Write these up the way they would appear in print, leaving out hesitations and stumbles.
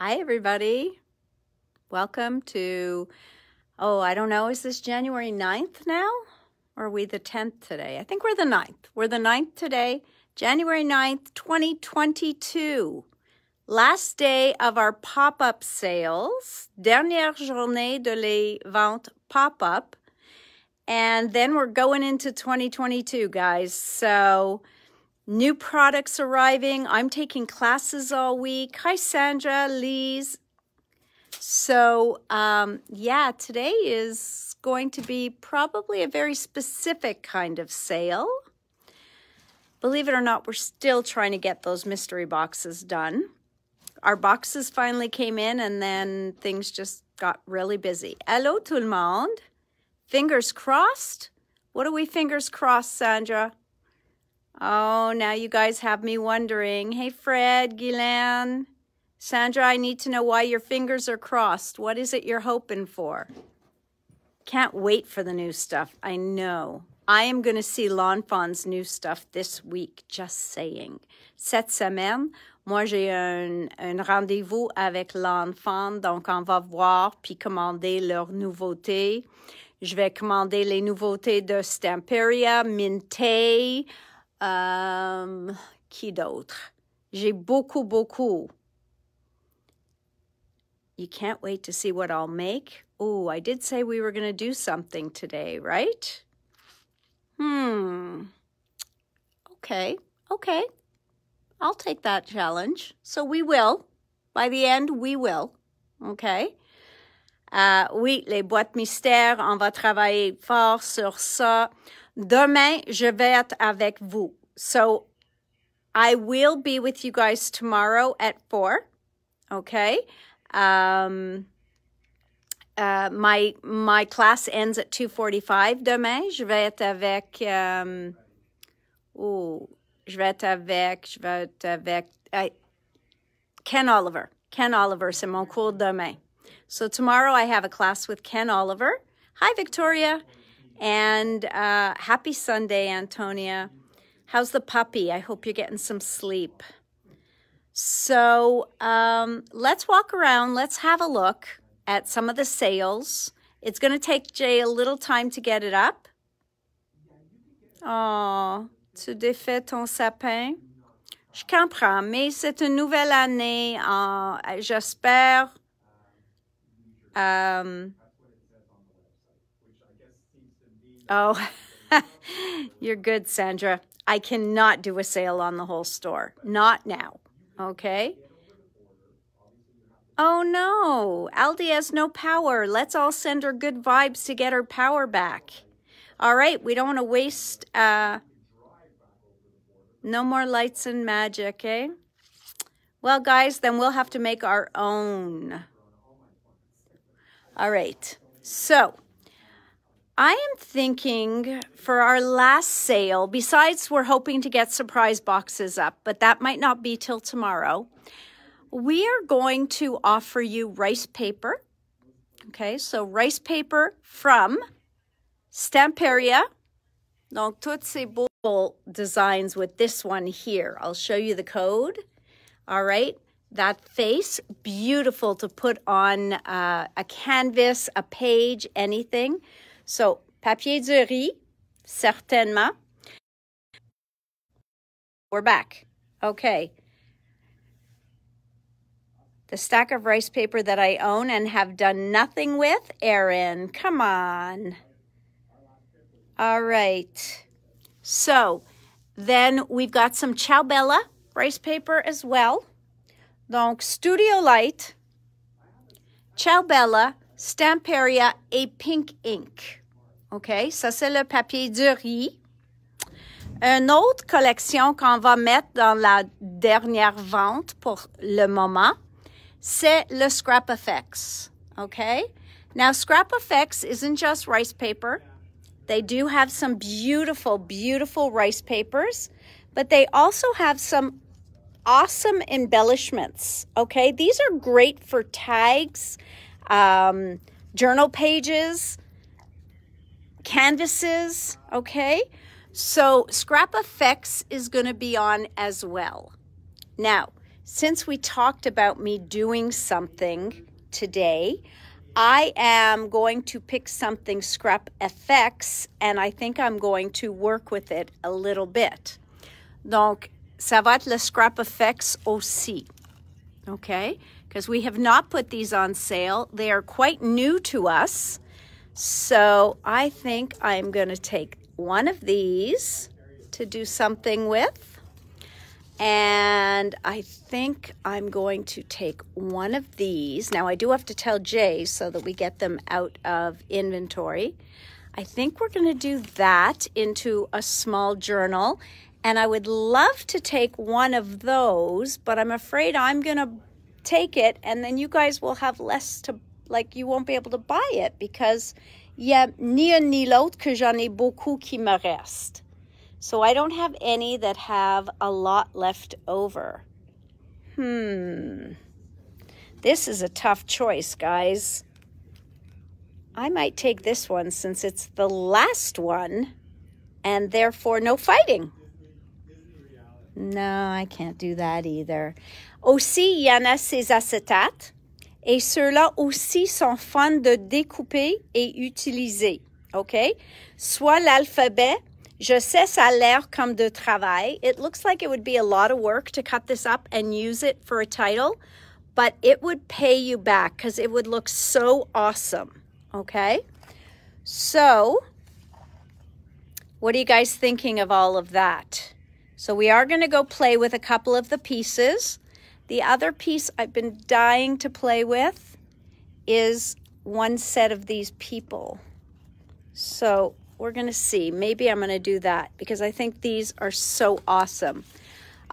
Hi, everybody. Welcome to, I don't know, is this January 9th now? Or are we the 10th today? I think we're the 9th. We're the 9th today, January 9th, 2022. Last day of our pop-up sales. Dernière journée de les ventes pop-up. And then we're going into 2022, guys. So new products arriving. I'm taking classes all week. Hi, Sandra, Lise. So, yeah, today is going to be probably a very specific kind of sale. Believe it or not, we're still trying to get those mystery boxes done. Our boxes finally came in and then things just got really busy. Hello, tout le monde. Fingers crossed? What are we fingers crossed, Sandra? Oh, now you guys have me wondering. Hey, Fred, Guylaine. Sandra, I need to know why your fingers are crossed. What is it you're hoping for? Can't wait for the new stuff. I know. I am going to see L'Enfant's new stuff this week, just saying. Cette semaine, moi, j'ai un rendez-vous avec l'enfant, donc on va voir puis commander leurs nouveautés. Je vais commander les nouveautés de Stamperia, Minté, qui d'autre? J'ai beaucoup. You can't wait to see what I'll make. Oh, I did say we were going to do something today, right? Okay. I'll take that challenge. So we will. By the end, we will. Okay? Oui, les boîtes mystères, on va travailler fort sur ça. Demain, je vais être avec vous. So I will be with you guys tomorrow at 4. Okay? My class ends at 2:45 demain. Je vais être avec Ken Oliver. Ken Oliver, c'est mon cours demain. So tomorrow I have a class with Ken Oliver. Hi, Victoria. And happy Sunday, Antonia. How's the puppy? I hope you're getting some sleep. So let's walk around. Let's have a look at some of the sales. It's going to take Jay a little time to get it up. Oh, tu défais ton sapin? Je comprends, mais c'est une nouvelle année. J'espère. Oh, you're good, Sandra. I cannot do a sale on the whole store. Not now. Okay? Oh, no. Aldi has no power. Let's all send her good vibes to get her power back. All right. We don't want to waste... no more lights and magic, eh? Well, guys, then we'll have to make our own. All right. So... I am thinking for our last sale, besides we're hoping to get surprise boxes up, but that might not be till tomorrow, we are going to offer you rice paper. Okay, so rice paper from Stamperia. Donc, toutes ces beaux designs with this one here. I'll show you the code. All right, that face, beautiful to put on a canvas, a page, anything. So, papier de riz, certainement. We're back. Okay. The stack of rice paper that I own and have done nothing with, Erin, come on. All right. So, then we've got some Ciao Bella rice paper as well. Donc, Studio Light, Ciao Bella, Stamperia et Pink Ink. OK, ça c'est le papier de riz. Une autre collection qu'on va mettre dans la dernière vente pour le moment, c'est le Scrap Effects. OK? Now, Scrap Effects isn't just rice paper. They do have some beautiful rice papers, but they also have some awesome embellishments. OK? These are great for tags, journal pages, canvases, okay? So Scrap Effects is going to be on as well. Now, since we talked about me doing something today, I am going to pick something Scrap FX, and I think I'm going to work with it a little bit. Donc, ça va être le Scrap FX aussi, okay? Because we have not put these on sale. They are quite new to us. So I think I'm going to take one of these to do something with. And I think I'm going to take one of these. Now, I do have to tell Jay so that we get them out of inventory. I think we're going to do that into a small journal. And I would love to take one of those, but I'm afraid I'm going to take it and then you guys will have less to, like, you won't be able to buy it because il y a ni un ni l'autre que j'en ai beaucoup qui me reste. So I don't have any that have a lot left over. This is a tough choice, guys. I might take this one since it's the last one and therefore no fighting. No, I can't do that either. Aussi, il y en a ces acétates. Et ceux-là aussi sont fun de découper et utiliser. OK? Soit l'alphabet. Je sais, ça a l'air comme de travail. It looks like it would be a lot of work to cut this up and use it for a title, but it would pay you back because it would look so awesome. Okay? So, what are you guys thinking of all of that? So we are going to go play with a couple of the pieces. The other piece I've been dying to play with is one set of these people. So we're going to see. Maybe I'm going to do that because I think these are so awesome.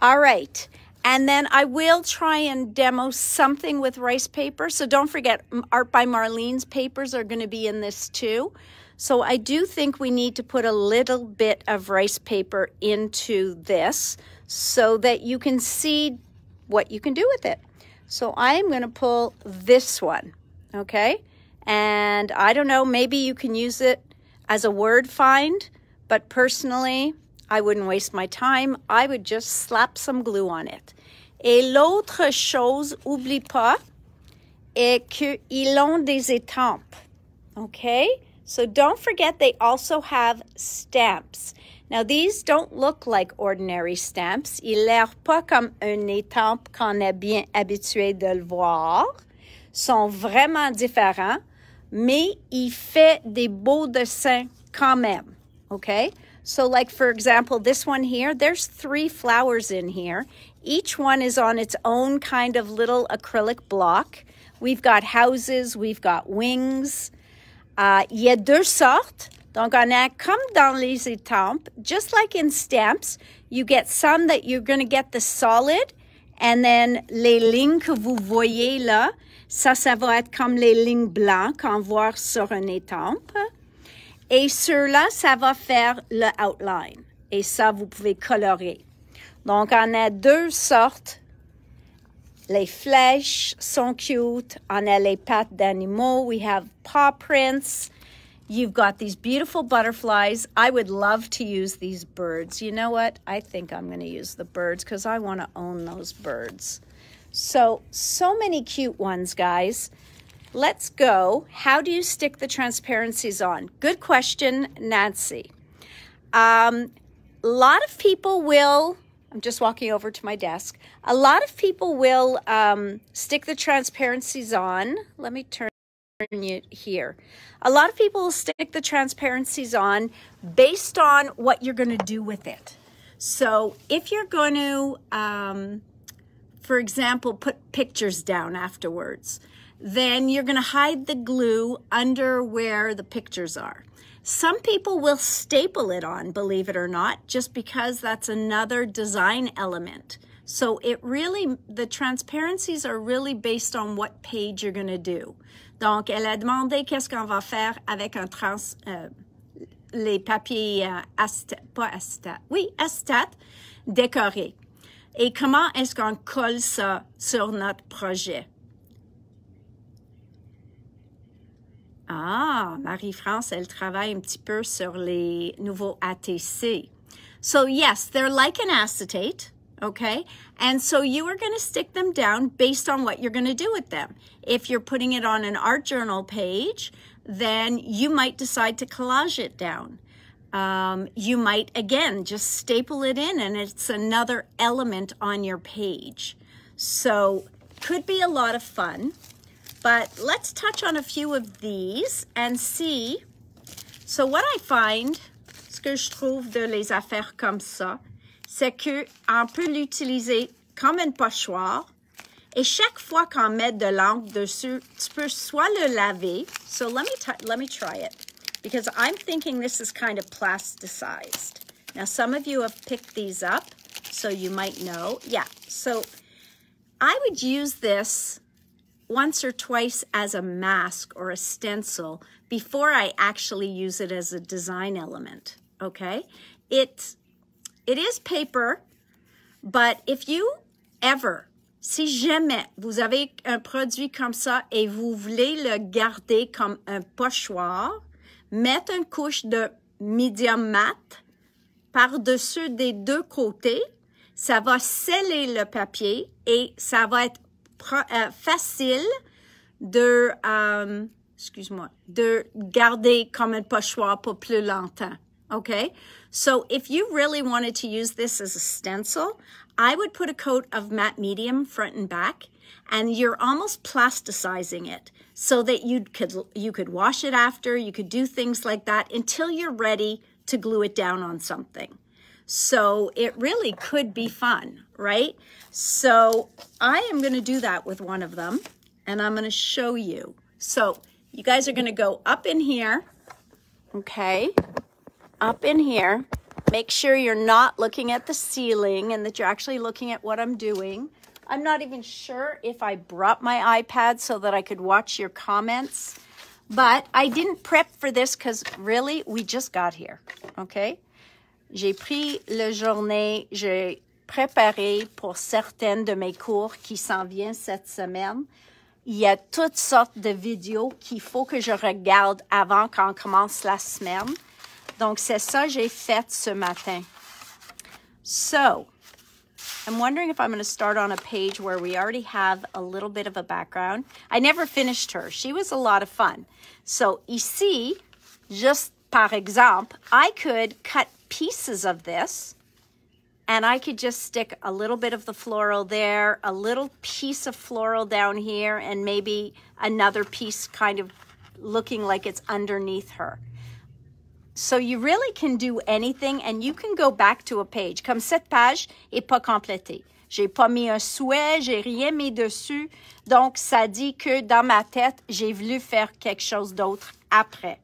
All right. And then I will try and demo something with rice paper. So don't forget, Art by Marlene's papers are going to be in this too. So I do think we need to put a little bit of rice paper into this so that you can see what you can do with it. So I'm going to pull this one, okay? And I don't know, maybe you can use it as a word find, but personally, I wouldn't waste my time. I would just slap some glue on it. Et l'autre chose, oublie pas, est qu'ils ont des étampes, okay? So don't forget they also have stamps. Now these don't look like ordinary stamps. Ils l'air pas comme une étampe qu'on est bien habitué de le voir. Sont vraiment différents, mais il fait des beaux dessins quand même, okay? So like for example, this one here, there's 3 flowers in here. Each one is on its own kind of little acrylic block. We've got houses, we've got wings. Il y a 2 sortes. Donc, on a comme dans les étampes, just like in stamps, you get some that you're going to get the solid, and then les lignes que vous voyez là, ça va être comme les lignes blanches qu'on voit sur une étampe. Et ceux-là, ça va faire le outline. Et ça, vous pouvez colorer. Donc, on a 2 sortes. Les flèches sont cute. On a les pattes d'animaux. We have paw prints. You've got these beautiful butterflies. I would love to use these birds. You know what? I think I'm going to use the birds because I want to own those birds. So many cute ones, guys. Let's go. How do you stick the transparencies on? Good question, Nancy. A lot of people will... I'm just walking over to my desk. A lot of people will stick the transparencies on. Let me turn you here. A lot of people will stick the transparencies on based on what you're going to do with it. So if you're going to, for example, put pictures down afterwards, then you're going to hide the glue under where the pictures are. Some people will staple it on, believe it or not, just because that's another design element. So it really, the transparencies are really based on what page you're going to do. Donc, elle a demandé qu'est-ce qu'on va faire avec un les papiers acetate décorés. Et comment est-ce qu'on colle ça sur notre projet? Ah, Marie-France, elle travaille un petit peu sur les nouveaux ATC. So yes, they're like an acetate, okay? And so you are going to stick them down based on what you're going to do with them. If you're putting it on an art journal page, then you might decide to collage it down. You might, again, just staple it in and it's another element on your page. So could be a lot of fun, but let's touch on a few of these and see. So what I find, ce que je trouve de les affaires comme ça, c'est qu'on peut l'utiliser comme un pochoir. Et chaque fois qu'on met de l'encre dessus, tu peux soit le laver. So let me try it, because I'm thinking this is kind of plasticized. Now, some of you have picked these up, so you might know. Yeah, so I would use this once or twice as a mask or a stencil before I actually use it as a design element, okay? It is paper, but if you ever, si jamais vous avez un produit comme ça et vous voulez le garder comme un pochoir, mettez une couche de medium mat par-dessus des deux côtés. Ça va sceller le papier et ça va être facile de, de garder comme un pochoir pour plus longtemps. Okay? So if you really wanted to use this as a stencil, I would put a coat of matte medium front and back, and you're almost plasticizing it so that you could wash it after, you could do things like that until you're ready to glue it down on something. So it really could be fun, right? So I am going to do that with one of them, and I'm going to show you. So you guys are going to go up in here, okay? Up in here. Make sure you're not looking at the ceiling and that you're actually looking at what I'm doing. I'm not even sure if I brought my iPad so that I could watch your comments, but I didn't prep for this because really we just got here, okay? J'ai pris la journée, j'ai préparé pour certaines de mes cours qui s'en viennent cette semaine. Il y a toutes sortes de vidéos qu'il faut que je regarde avant qu'on commence la semaine. Donc, c'est ça que j'ai fait ce matin. So, I'm wondering if I'm going to start on a page where we already have a little bit of a background. I never finished her. She was a lot of fun. So, ici, just par exemple, I could cut pieces of this, and I could just stick a little bit of the floral there, a little piece of floral down here, and maybe another piece kind of looking like it's underneath her. So you really can do anything, and you can go back to a page. Comme cette page est pas complétée. J'ai pas mis un souhait, j'ai rien mis dessus. Donc, ça dit que dans ma tête, j'ai voulu faire quelque chose d'autre après.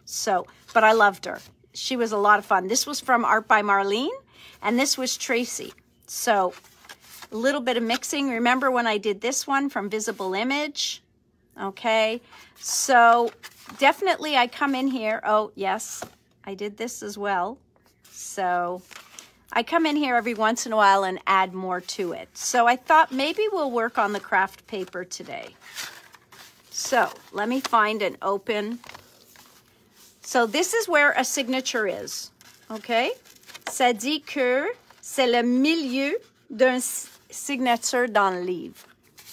So, but I loved her. She was a lot of fun. This was from Art by Marlene, and this was Tracy. So, a little bit of mixing. Remember when I did this one from Visible Image? Okay, so definitely I come in here. Oh, yes, I did this as well. So I come in here every once in a while and add more to it. So I thought maybe we'll work on the craft paper today. So let me find and open. So this is where a signature is, okay? Ça dit que c'est le milieu d'une signature dans le livre.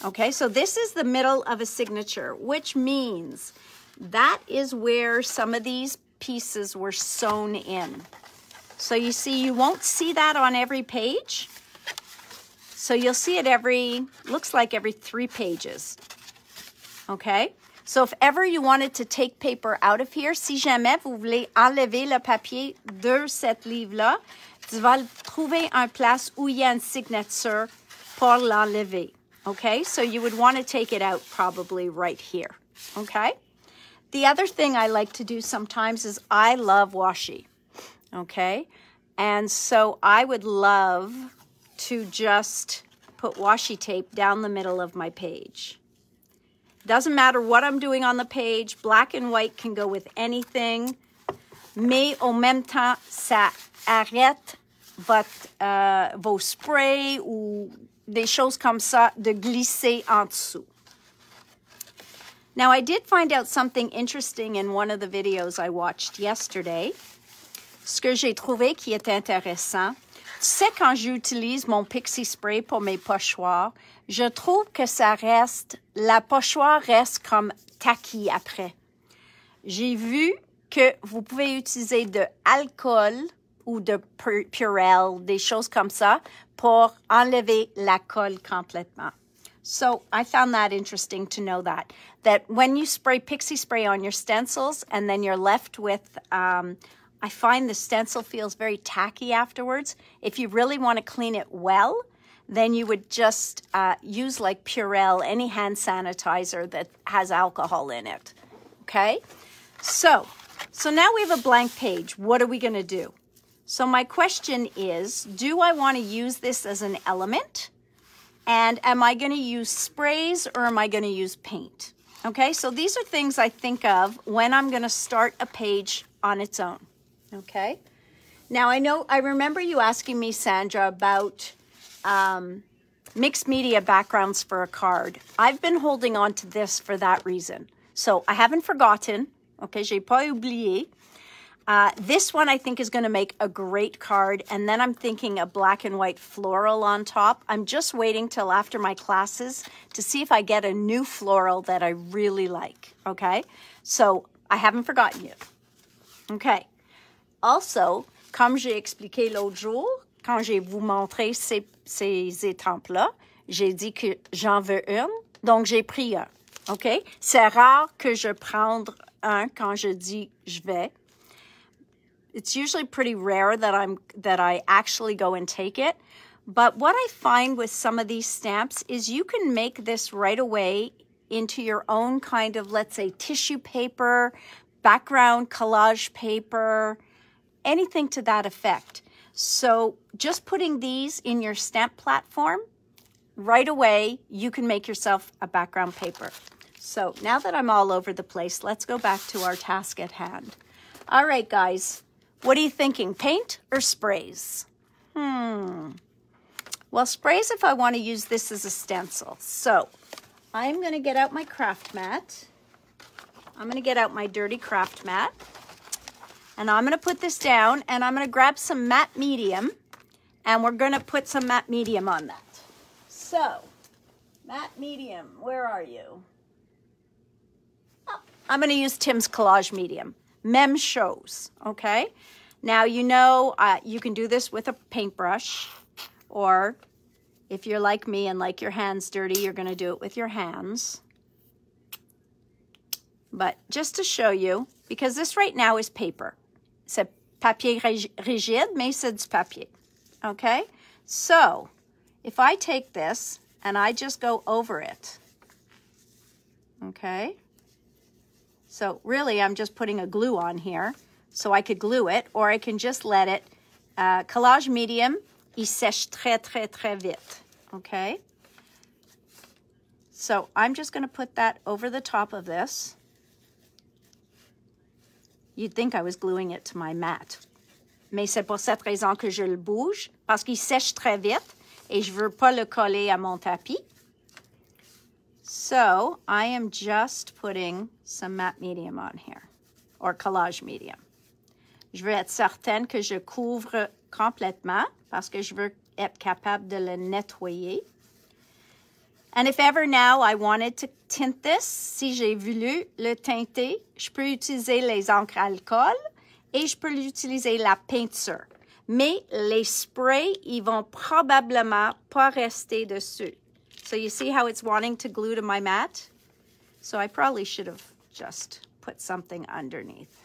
Okay, so this is the middle of a signature, which means that is where some of these pieces were sewn in. So you see, you won't see that on every page. So you'll see it looks like every 3 pages. Okay, so if ever you wanted to take paper out of here, si jamais vous voulez enlever le papier de cet livre-là, tu vas trouver une place où il y a une signature pour l'enlever. Okay, so you would want to take it out probably right here, okay? The other thing I like to do sometimes is I love washi, okay? And so I would love to just put washi tape down the middle of my page. Doesn't matter what I'm doing on the page, black and white can go with anything, mais au même temps, ça arrête vos sprays ou des choses comme ça de glisser en dessous. Now, I did find out something interesting in one of the videos I watched yesterday. Ce que j'ai trouvé qui est intéressant. Tu sais, quand j'utilise mon Pixie Spray pour mes pochoirs, je trouve que ça reste, la pochoir reste comme tacky après. J'ai vu que vous pouvez utiliser de alcool ou de Purell, des choses comme ça, pour enlever la colle complètement. So I found that interesting to know that when you spray Pixie Spray on your stencils and then you're left with, I find the stencil feels very tacky afterwards. If you really want to clean it well, then you would just use like Purell, any hand sanitizer that has alcohol in it, okay? So now we have a blank page. What are we going to do? So my question is, do I want to use this as an element? And am I going to use sprays or am I going to use paint? Okay, so these are things I think of when I'm going to start a page on its own. Okay, now I remember you asking me, Sandra, about mixed media backgrounds for a card. I've been holding on to this for that reason. So I haven't forgotten. Okay, j'ai pas oublié. This one I think is going to make a great card. And then I'm thinking a black and white floral on top. I'm just waiting till after my classes to see if I get a new floral that I really like. Okay, so I haven't forgotten you. Okay. Also, comme j'ai expliqué l'autre jour, quand j'ai vous montré ces étampes-là, j'ai dit que j'en veux une, donc j'ai pris un. OK? C'est rare que je prenne un quand je dis je vais. It's usually pretty rare that I actually go and take it. But what I find with some of these stamps is you can make this right away into your own kind of, let's say, tissue paper, background collage paper, anything to that effect. So just putting these in your stamp platform, right away, you can make yourself a background paper. So now that I'm all over the place, let's go back to our task at hand. All right, guys, what are you thinking? Paint or sprays? Well, sprays if I want to use this as a stencil. So I'm going to get out my craft mat. I'm going to get out my dirty craft mat. And I'm going to put this down, and I'm going to grab some matte medium, and we're going to put some matte medium on that. So, matte medium, where are you? Oh, I'm going to use Tim's Collage Medium. Même chose, okay? Now, you know, you can do this with a paintbrush, or if you're like me and like your hands dirty, you're going to do it with your hands. But just to show you, because this right now is paper. C'est papier rigide, mais c'est du papier. Okay? So, if I take this and I just go over it, okay? So really, I'm just putting a glue on here so I could glue it, or I can just let it, collage medium, il sèche très, très, très vite, okay? So I'm just going to put that over the top of this. You'd think I was gluing it to my mat. Mais c'est pour cette raison que je le bouge, parce qu'il sèche très vite et je veux pas le coller à mon tapis. So I am just putting some matte medium on here, or collage medium. Je veux être certaine que je couvre complètement parce que je veux être capable de le nettoyer. And if ever now I wanted to tint this, si j'ai voulu le teinter, je peux utiliser les encres alcool et je peux utiliser la peinture. Mais les sprays, ils vont probablement pas rester dessus. So you see how it's wanting to glue to my mat? So I probably should have just put something underneath.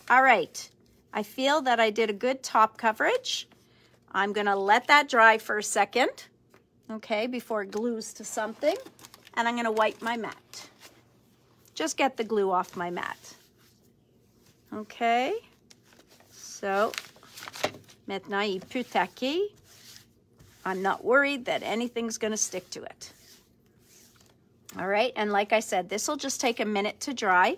All right, I feel that I did a good top coverage. I'm gonna let that dry for a second. Okay, before it glues to something. And I'm going to wipe my mat. Just get the glue off my mat. Okay. So, maintenant, il peut taquer. I'm not worried that anything's going to stick to it. All right, and like I said, this will just take a minute to dry.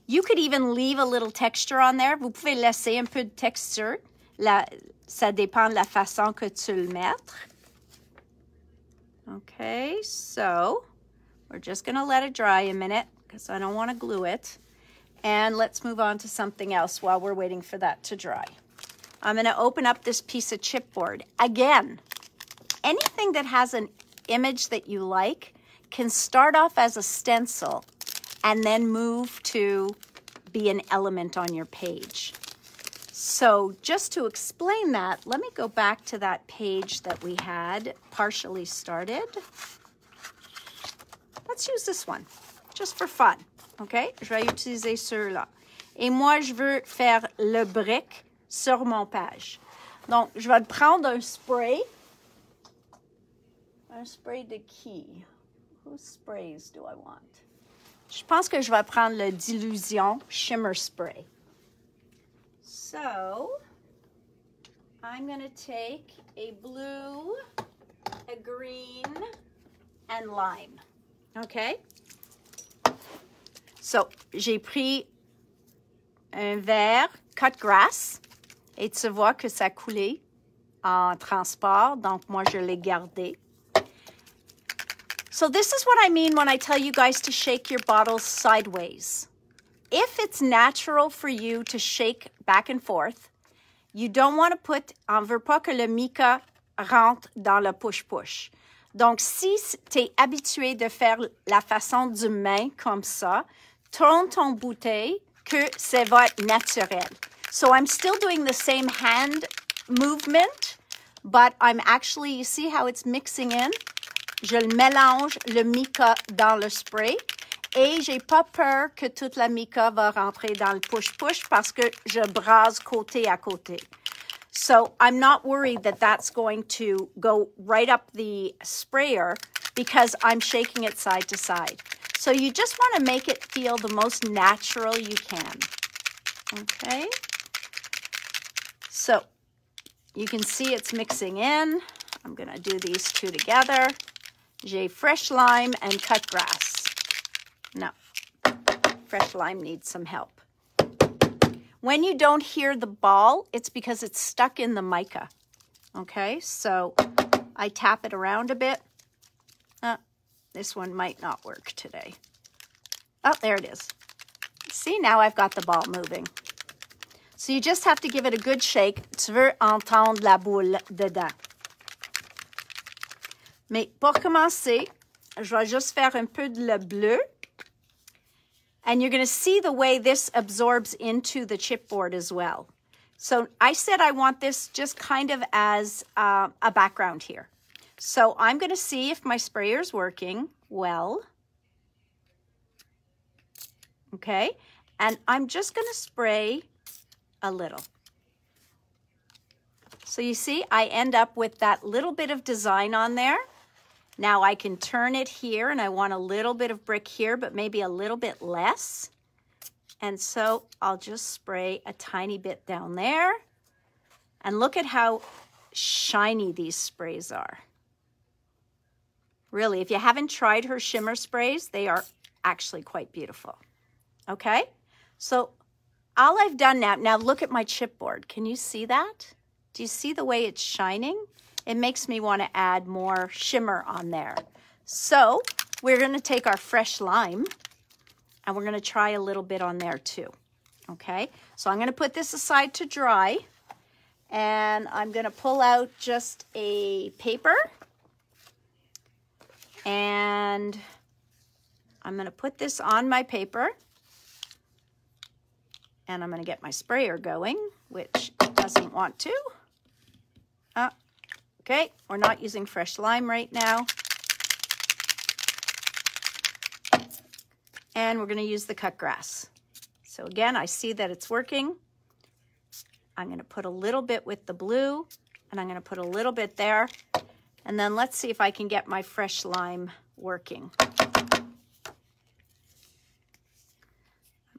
You could even leave a little texture on there. Vous pouvez laisser un peu de texture. Ça dépend de la façon que tu le mettes. Okay, so we're just going to let it dry a minute because I don't want to glue it. And let's move on to something else while we're waiting for that to dry. I'm going to open up this piece of chipboard. Again, anything that has an image that you like can start off as a stencil and then move to be an element on your page. So just to explain that, let me go back to that page that we had partially started. Let's use this one, just for fun, okay? Je vais utiliser ceux-là. Et moi, je veux faire le brick sur mon page. Donc, je vais prendre un spray. Un spray de qui? Whose sprays do I want? Je pense que je vais prendre le Dilution Shimmer Spray. So, I'm going to take a blue, a green, and lime. Okay? So, j'ai pris un verre cut grass et tu vois que ça coulait en transport, donc moi je l'ai gardé. So this is what I mean when I tell you guys to shake your bottles sideways. If it's natural for you to shake back and forth, you don't want to put, on ne veut pas que le mica rentre dans le push-push. Donc, si tu es habitué de faire la façon du main comme ça, tourne ton bouteille que ça va être naturel. So I'm still doing the same hand movement, but I'm actually, you see how it's mixing in? Je le mélange, le mica, dans le spray. Et j'ai pas peur que toute la mica va rentrer dans le push-push parce que je brasse côté à côté. So I'm not worried that that's going to go right up the sprayer because I'm shaking it side to side. So you just want to make it feel the most natural you can. Okay? So you can see it's mixing in. I'm going to do these two together. J'ai fresh lime and cut grass. No, fresh lime needs some help. When you don't hear the ball, it's because it's stuck in the mica. Okay, so I tap it around a bit. This one might not work today. Oh, there it is. See, now I've got the ball moving. So you just have to give it a good shake. Tu veux entendre la boule dedans. Mais pour commencer, je vais juste faire un peu de le bleu. And you're going to see the way this absorbs into the chipboard as well. So I said I want this just kind of as a background here. So I'm going to see if my sprayer's working well. Okay. And I'm just going to spray a little. So you see, I end up with that little bit of design on there. Now I can turn it here, and I want a little bit of brick here, but maybe a little bit less. And so I'll just spray a tiny bit down there. And look at how shiny these sprays are. Really, if you haven't tried her shimmer sprays, they are actually quite beautiful. Okay? So all I've done now look at my chipboard. Can you see that? Do you see the way it's shining? It makes me want to add more shimmer on there. So we're going to take our fresh lime and we're going to try a little bit on there too. Okay, so I'm going to put this aside to dry and I'm going to pull out just a paper and I'm going to put this on my paper and I'm going to get my sprayer going, which it doesn't want to. Okay, we're not using fresh lime right now. And we're going to use the cut grass. So again, I see that it's working. I'm going to put a little bit with the blue, and I'm going to put a little bit there. And then let's see if I can get my fresh lime working. I'm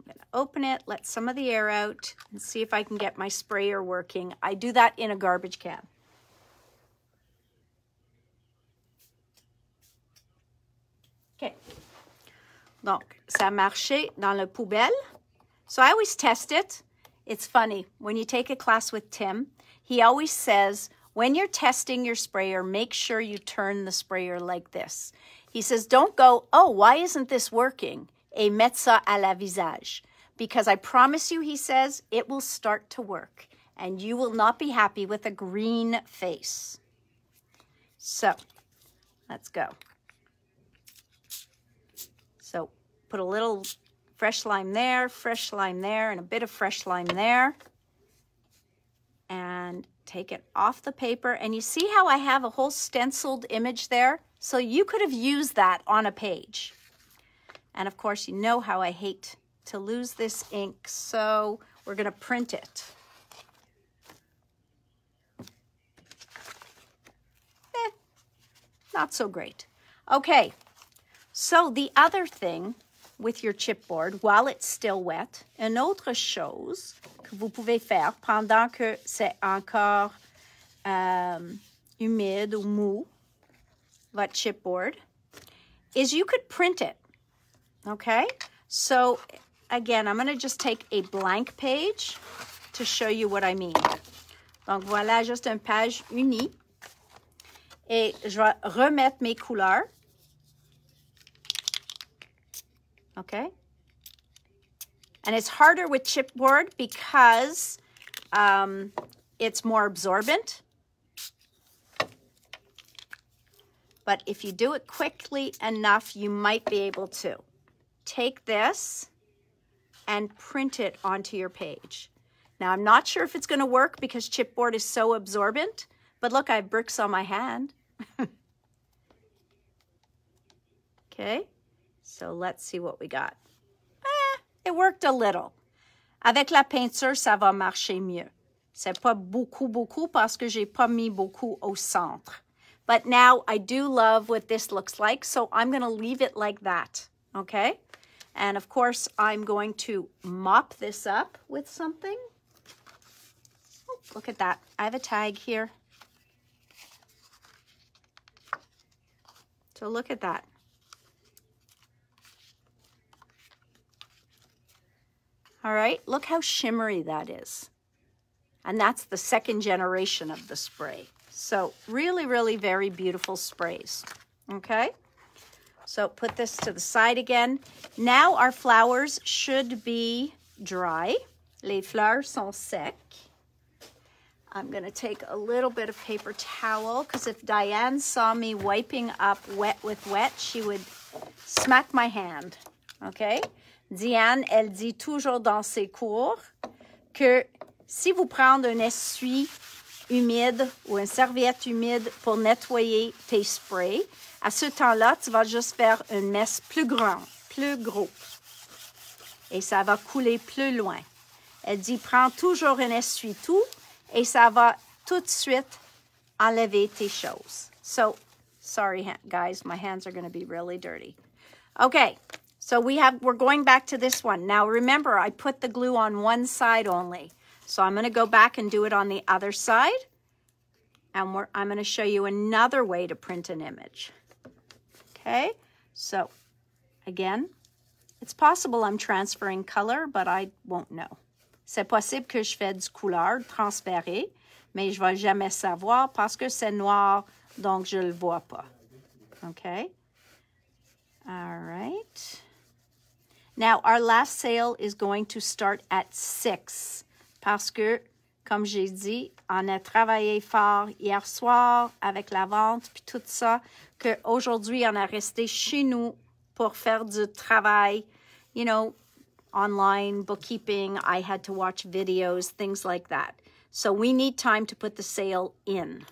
going to open it, let some of the air out, and see if I can get my sprayer working. I do that in a garbage can. Okay. Donc, ça a marché dans la poubelle. So I always test it. It's funny. When you take a class with Tim, he always says, when you're testing your sprayer, make sure you turn the sprayer like this. He says, don't go, oh, why isn't this working? Et mettre ça à la visage. Because I promise you, he says, it will start to work. and you will not be happy with a green face. So let's go. So put a little fresh lime there, and a bit of fresh lime there. And take it off the paper. And you see how I have a whole stenciled image there? So you could have used that on a page. And of course, you know how I hate to lose this ink. So we're going to print it. Not so great. Okay, so the other thing with your chipboard, while it's still wet, une autre chose que vous pouvez faire pendant que c'est encore humide ou mou, votre chipboard, is you could print it, okay? So again, I'm going to just take a blank page to show you what I mean. Donc voilà, juste une page unie. Et je vais remettre mes couleurs. Okay? And it's harder with chipboard because it's more absorbent. But if you do it quickly enough, you might be able to. Take this and print it onto your page. Now, I'm not sure if it's going to work because chipboard is so absorbent, but look, I have bricks on my hand. Okay, so let's see what we got. It worked a little. Avec la peinture, ça va marcher mieux. C'est pas beaucoup parce que j'ai pas mis beaucoup au centre. But now I do love what this looks like, so I'm going to leave it like that, okay? And of course, I'm going to mop this up with something. Oh, look at that. I have a tag here. So look at that. All right, look how shimmery that is. And that's the second generation of the spray. So really, really very beautiful sprays, okay? So put this to the side again. Now our flowers should be dry. Les fleurs sont secs. I'm gonna take a little bit of paper towel because if Diane saw me wiping up wet with wet, she would smack my hand, okay? Diane, elle dit toujours dans ses cours que si vous prenez un essuie humide ou une serviette humide pour nettoyer tes sprays, à ce temps-là, tu vas juste faire une messe plus grande, plus gros. Et ça va couler plus loin. Elle dit, prends toujours un essuie-tout et ça va tout de suite enlever tes choses. So, sorry, guys, my hands are going to be really dirty. Okay. So we're going back to this one. Now remember, I put the glue on one side only. So I'm going to go back and do it on the other side. And I'm going to show you another way to print an image. Okay, so again, it's possible I'm transferring color, but I won't know. C'est possible que je fais du couleur transféré, mais je ne vais jamais savoir parce que c'est noir, donc je ne le vois pas. Okay, all right. Now, our last sale is going to start at 6 parce que, comme j'ai dit, on a travaillé fort hier soir avec la vente puis tout ça, qu'aujourd'hui, on a resté chez nous pour faire du travail, you know, online, bookkeeping. I had to watch videos, things like that. So we need time to put the sale in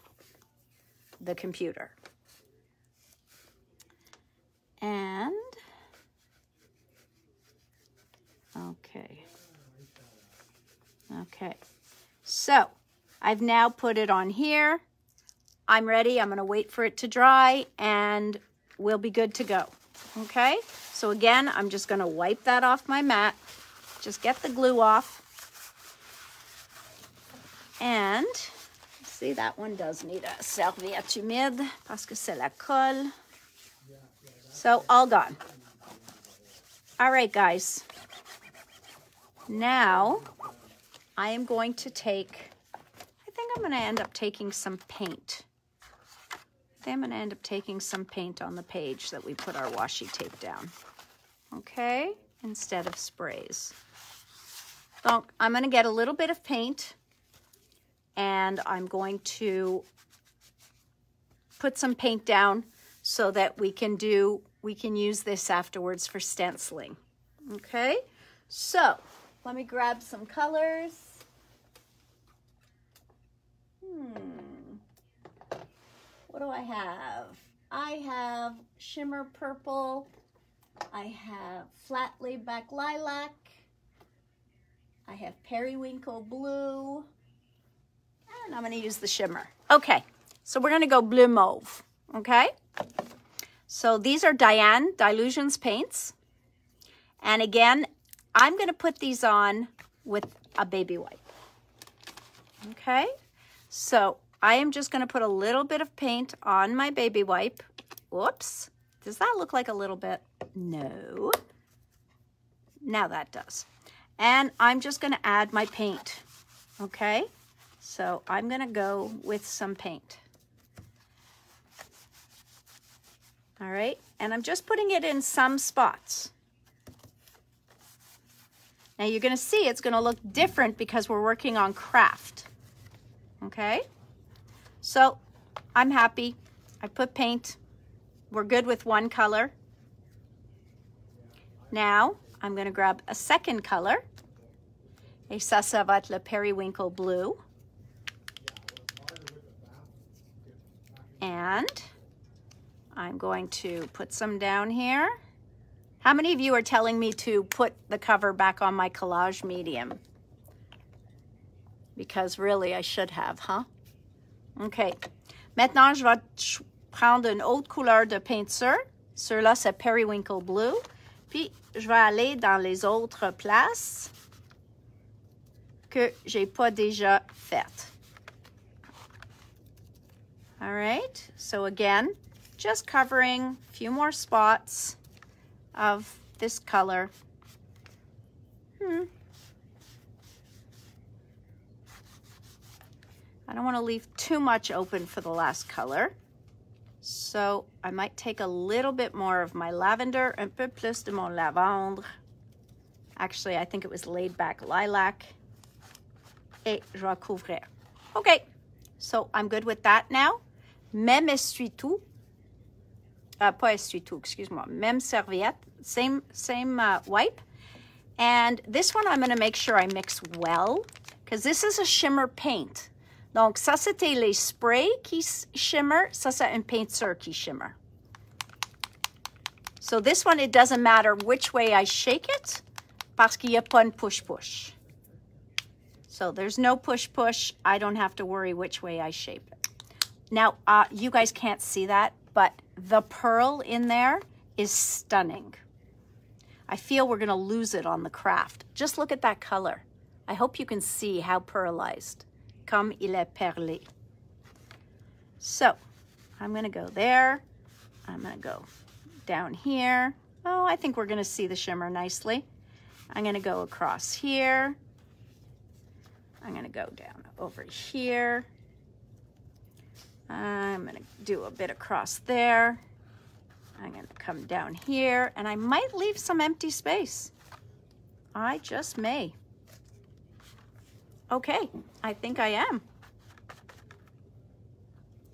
the computer. And okay, so I've now put it on here. I'm ready. I'm going to wait for it to dry and we'll be good to go. Okay, so again, I'm just going to wipe that off my mat. Just get the glue off. And see, that one does need a serviette humide parce que c'est la colle. So all gone. All right, guys. Now, I am going to take, I think I'm going to end up taking some paint. I think I'm going to end up taking some paint on the page that we put our washi tape down. Okay, instead of sprays. So I'm going to get a little bit of paint and I'm going to put some paint down so that we can use this afterwards for stenciling. Okay, so let me grab some colors. What do I have? I have shimmer purple. I have flat laid back lilac. I have periwinkle blue. And I'm going to use the shimmer. Okay, so we're going to go bleu mauve. Okay, so these are Diane Dilutions paints. And again, I'm going to put these on with a baby wipe. Okay, so I am just going to put a little bit of paint on my baby wipe. Whoops. Does that look like a little bit? No. Now that does. And I'm just going to add my paint. Okay, so I'm going to go with some paint. All right, and I'm just putting it in some spots. Now you're going to see it's going to look different because we're working on craft. Okay, so I'm happy. I put paint. We're good with one color. Now I'm going to grab a second color. Et ça va être le periwinkle blue. And I'm going to put some down here. How many of you are telling me to put the cover back on my collage medium? Because really I should have, huh? Okay. Maintenant, je vais prendre une autre couleur de peinture. Ceux-là, c'est periwinkle blue. Puis, je vais aller dans les autres places que j'ai pas déjà faites. All right. So again, just covering a few more spots of this color. I don't want to leave too much open for the last color. So I might take a little bit more of my lavender, un peu plus de mon lavande. Actually, I think it was laid back lilac. Et je vais couvrir. Okay, so I'm good with that now. Même essuie-tout. Pas essuie-tout, excuse-moi. Même serviette. Same wipe. And this one I'm going to make sure I mix well because this is a shimmer paint. Donc, ça, c'était les sprays qui shimmer. Ça, c'est une peinture qui shimmer. So this one, it doesn't matter which way I shake it parce qu'il n'y a pas une push-push. So there's no push-push. I don't have to worry which way I shape it. Now, you guys can't see that, but the pearl in there is stunning. I feel we're going to lose it on the craft. Just look at that color. I hope you can see how pearlized. Comme il est perlé. So, I'm going to go there. I'm going to go down here. Oh, I think we're going to see the shimmer nicely. I'm going to go across here. I'm going to go down over here. I'm going to do a bit across there. I'm going to come down here, and I might leave some empty space. I just may. Okay, I think I am.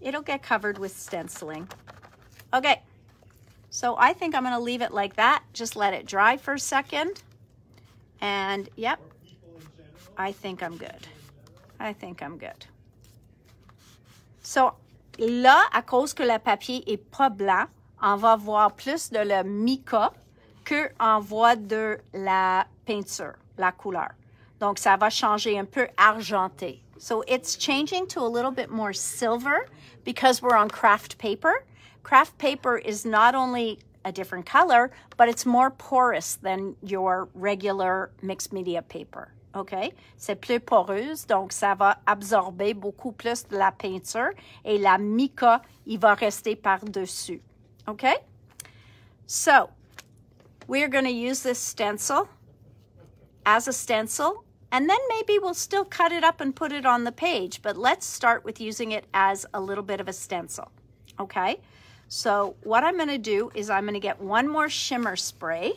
It'll get covered with stenciling. Okay, so I think I'm going to leave it like that. Just let it dry for a second. And yep, I think I'm good. I think I'm good. So là, à cause que le papier est pas blanc, on va voir plus de le mica que on voit de la peinture, la couleur. Donc, ça va changer un peu argenté. So it's changing to a little bit more silver because we're on craft paper. Craft paper is not only a different color, but it's more porous than your regular mixed media paper. OK? C'est plus poreuse, donc ça va absorber beaucoup plus de la peinture et la mica, il va rester par-dessus. OK? So, we're going to use this stencil as a stencil, and then maybe we'll still cut it up and put it on the page, but let's start with using it as a little bit of a stencil. Okay? So, what I'm going to do is I'm going to get one more shimmer spray.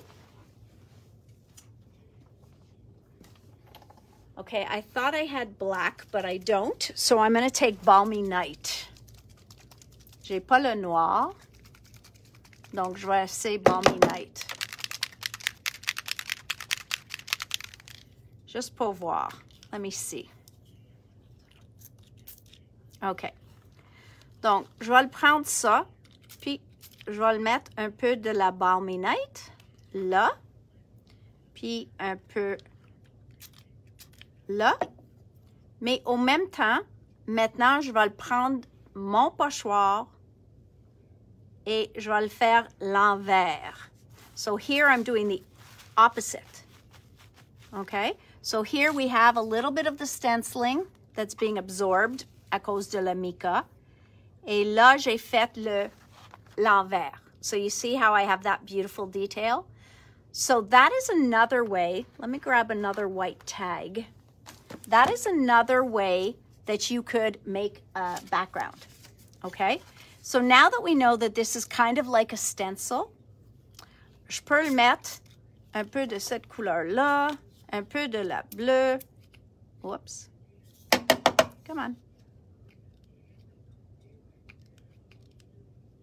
Okay, I thought I had black, but I don't. So I'm going to take Balmy Night. J'ai pas le noir. Donc, je vais essayer Balmy Night. Juste pour voir. Let me see. OK. Donc, je vais le prendre ça, puis je vais le mettre un peu de la Balmy Night, là, puis un peu là. Mais au même temps, maintenant, je vais le prendre mon pochoir et je vais le faire l'envers. So here I'm doing the opposite. Okay? So here we have a little bit of the stenciling that's being absorbed à cause de la mica. Et là, j'ai fait l'envers. So you see how I have that beautiful detail? So that is another way. Let me grab another white tag. That is another way that you could make a background. Okay? So now that we know that this is kind of like a stencil, je peux le mettre un peu de cette couleur-là, un peu de la bleue. Whoops. Come on.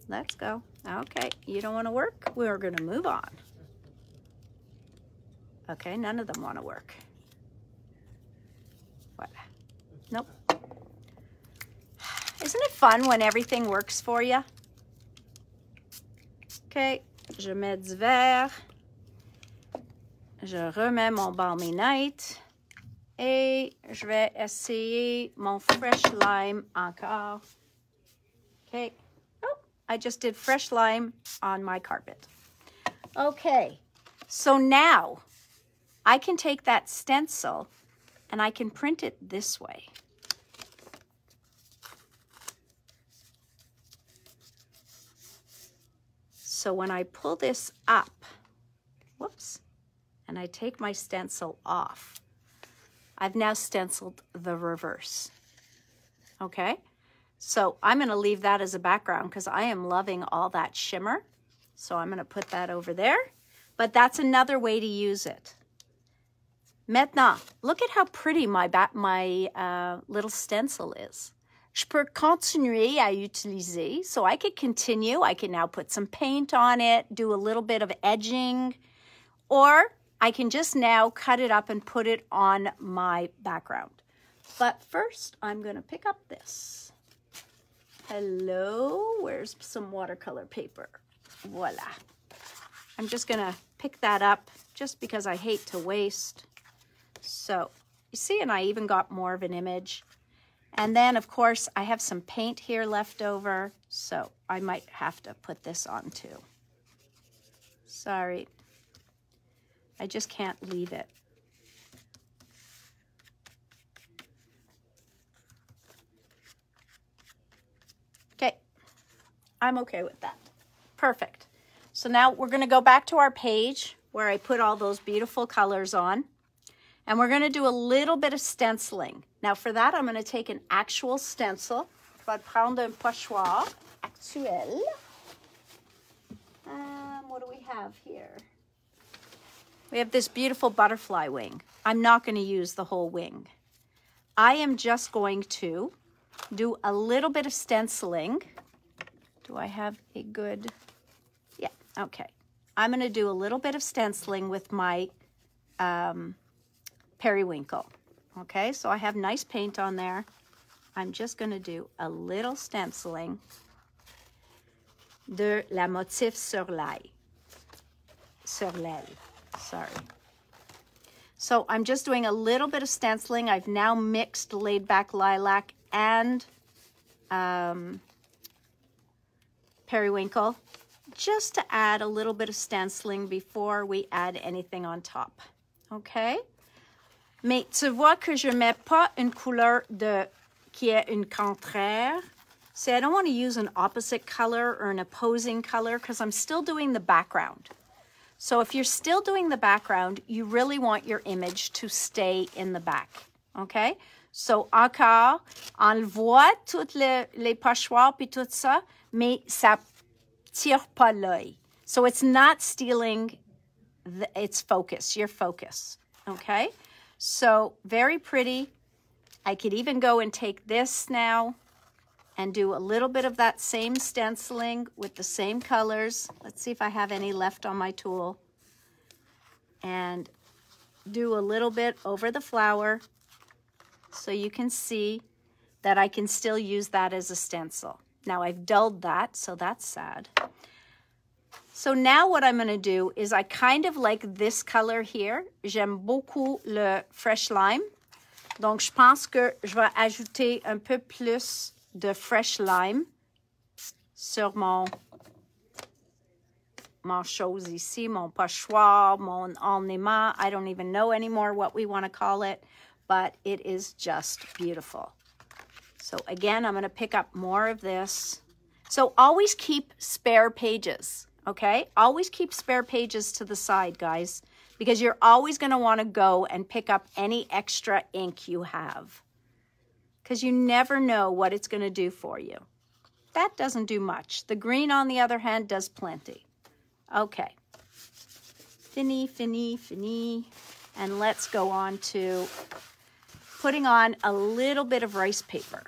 Let's go. Okay, you don't want to work? We're going to move on. Okay, none of them want to work. What? Nope. Isn't it fun when everything works for you? Okay, je mets du vert. Je remets mon Balmy Night. Et je vais essayer mon Fresh Lime encore. Okay. I just did fresh lime on my carpet. Okay, so now I can take that stencil and I can print it this way. So when I pull this up, whoops, and I take my stencil off, I've now stenciled the reverse. Okay? So I'm going to leave that as a background because I am loving all that shimmer. So I'm going to put that over there. But that's another way to use it. Maintenant, look at how pretty my little stencil is. Je peux continuer à utiliser. So I could continue. I can now put some paint on it, do a little bit of edging. Or I can just now cut it up and put it on my background. But first, I'm going to pick up this. Hello, where's some watercolor paper? Voila. I'm just gonna pick that up just because I hate to waste. So, you see, and I even got more of an image. And then, of course, I have some paint here left over, so I might have to put this on too. Sorry. I just can't leave it. I'm okay with that. Perfect. So now we're going to go back to our page where I put all those beautiful colors on. And we're going to do a little bit of stenciling. Now for that, I'm going to take an actual stencil. Je vais prendre un pochoir actuel. What do we have here? We have this beautiful butterfly wing. I'm not going to use the whole wing. I am just going to do a little bit of stenciling. Do I have a good, yeah, okay. I'm going to do a little bit of stenciling with my periwinkle. Okay, so I have nice paint on there. I'm just going to do a little stenciling de la motif sur l'aile. Sur l'aile, sorry. So I'm just doing a little bit of stenciling. I've now mixed laid back lilac and periwinkle, just to add a little bit of stenciling before we add anything on top. Okay? Mais tu vois que je mets pas une couleur qui est une contraire. See, I don't want to use an opposite color or an opposing color because I'm still doing the background. So if you're still doing the background, you really want your image to stay in the back. Okay? So encore, on voit toutes les pochoirs puis tout ça, mais ça tire pas l'œil. So it's not stealing its focus, your focus. Okay? So very pretty. I could even go and take this now and do a little bit of that same stenciling with the same colors. Let's see if I have any left on my tool. And do a little bit over the flower so you can see that I can still use that as a stencil. Now I've dulled that, so that's sad. So now what I'm going to do is I kind of like this color here. J'aime beaucoup le fresh lime. Donc je pense que je vais ajouter un peu plus de fresh lime sur mon chose ici, mon pochoir, mon ornement. I don't even know anymore what we want to call it, but it is just beautiful. So again, I'm going to pick up more of this. So always keep spare pages, okay? Always keep spare pages to the side, guys, because you're always going to want to go and pick up any extra ink you have, because you never know what it's going to do for you. That doesn't do much. The green, on the other hand, does plenty. Okay. Fini, fini, fini. And let's go on to putting on a little bit of rice paper.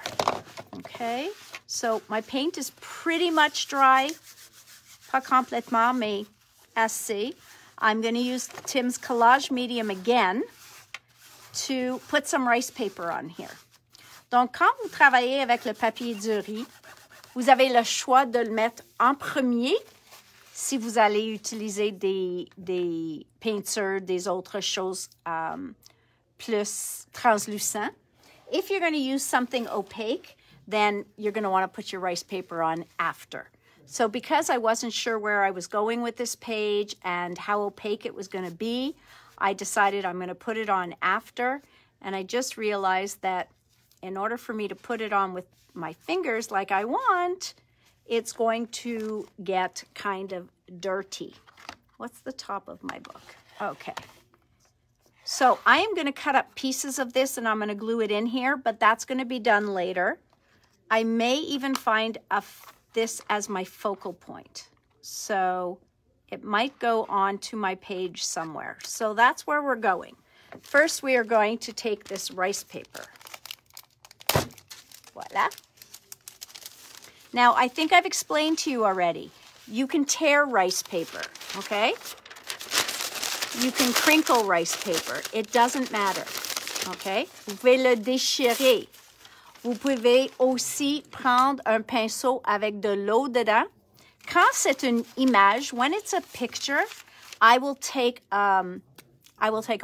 Okay. So my paint is pretty much dry. Pas complètement, mais assez. I'm going to use Tim's Collage Medium again to put some rice paper on here. Donc, quand vous travaillez avec le papier du riz, vous avez le choix de le mettre en premier si vous allez utiliser des peintures, des autres choses plus translucent. If you're going to use something opaque, then you're going to want to put your rice paper on after. So because I wasn't sure where I was going with this page and how opaque it was going to be, I decided I'm going to put it on after. And I just realized that in order for me to put it on with my fingers like I want, it's going to get kind of dirty. What's the top of my book? Okay. So I am going to cut up pieces of this and I'm going to glue it in here, but that's going to be done later. I may even find this as my focal point. So it might go on to my page somewhere. So that's where we're going. First, we are going to take this rice paper. Voila. Now, I think I've explained to you already. You can tear rice paper, okay? You can crinkle rice paper. It doesn't matter, okay? Vous pouvez le déchirer. Vous pouvez aussi prendre un pinceau avec de l'eau dedans. Quand c'est une image, when it's a picture, I will take a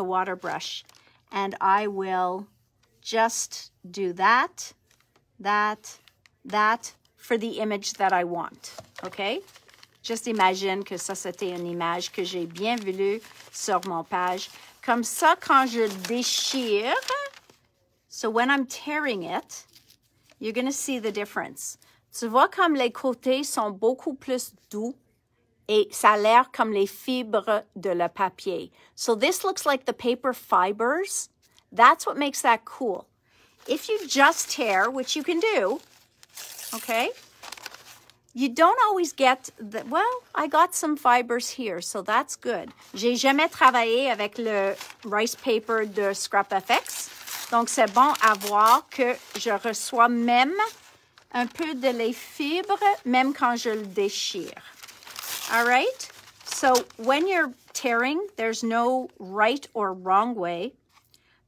water brush and I will just do that for the image that I want, okay? Just imagine que ça, c'était une image que j'ai bien vue sur mon page. Comme ça, quand je déchire, so when I'm tearing it, you're going to see the difference. Tu vois comme les côtés sont beaucoup plus doux et ça a l'air comme les fibres de le papier. So this looks like the paper fibers. That's what makes that cool. If you just tear, which you can do, okay, you don't always get the, well, I got some fibers here, so that's good. J'ai jamais travaillé avec le rice paper de Scrap FX, donc c'est bon à voir que je reçois même un peu de les fibres, même quand je le déchire. All right? So when you're tearing, there's no right or wrong way.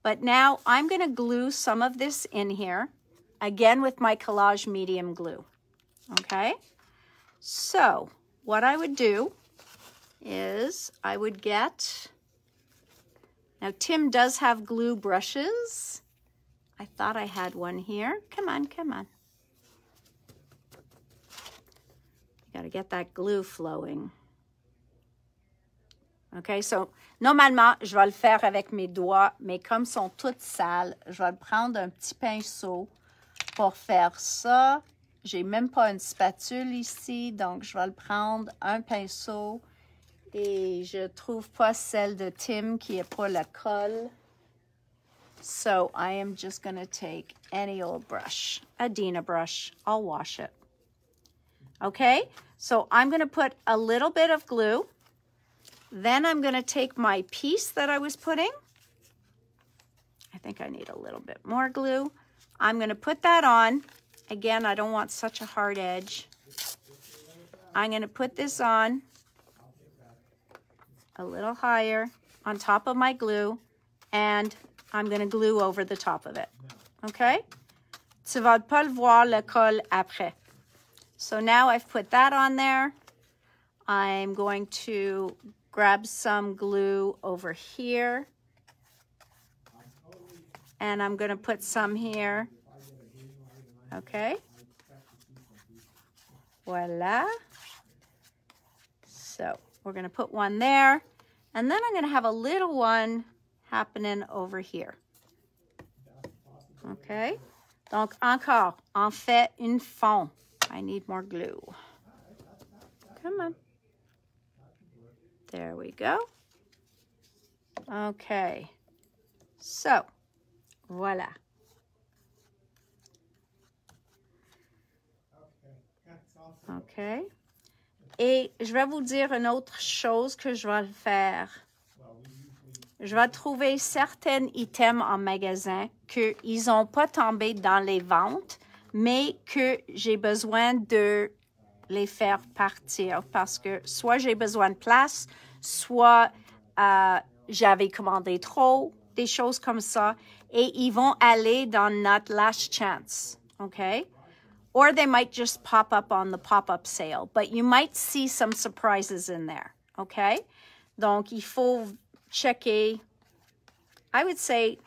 But now I'm going to glue some of this in here, again with my Collage Medium glue. Okay? So what I would do is I would get, now Tim does have glue brushes. I thought I had one here. Come on, come on. Got to get that glue flowing. Okay, so normalement, je vais le faire avec mes doigts, mais comme sont toutes sales, je vais prendre un petit pinceau pour faire ça. J'ai même pas une spatule ici, donc je vais le prendre un pinceau et je trouve pas celle de Tim qui est pour la colle. So I am just going to take any old brush, a Dina brush. I'll wash it. Okay, so I'm going to put a little bit of glue. Then I'm going to take my piece that I was putting I think I need a little bit more glue. I'm going to put that on. Again, I don't want such a hard edge. I'm going to put this on a little higher on top of my glue, and I'm going to glue over the top of it. Okay? Tu vas pas le voir le col après. So now I've put that on there. I'm going to grab some glue over here. And I'm going to put some here. Okay. Voila. So we're going to put one there. And then I'm going to have a little one happening over here. Okay. Donc encore, on fait une fond. I need more glue. Come on. There we go. Okay. So, voilà. OK. Et je vais vous dire une autre chose que je vais faire. Je vais trouver certains items en magasin qu'ils n'ont pas tombé dans les ventes, mais que j'ai besoin de les faire partir parce que soit j'ai besoin de place, soit j'avais commandé trop, des choses comme ça, et ils vont aller dans notre last chance, okay? Or they might just pop up on the pop-up sale, but you might see some surprises in there, okay? Donc, il faut checker. I would say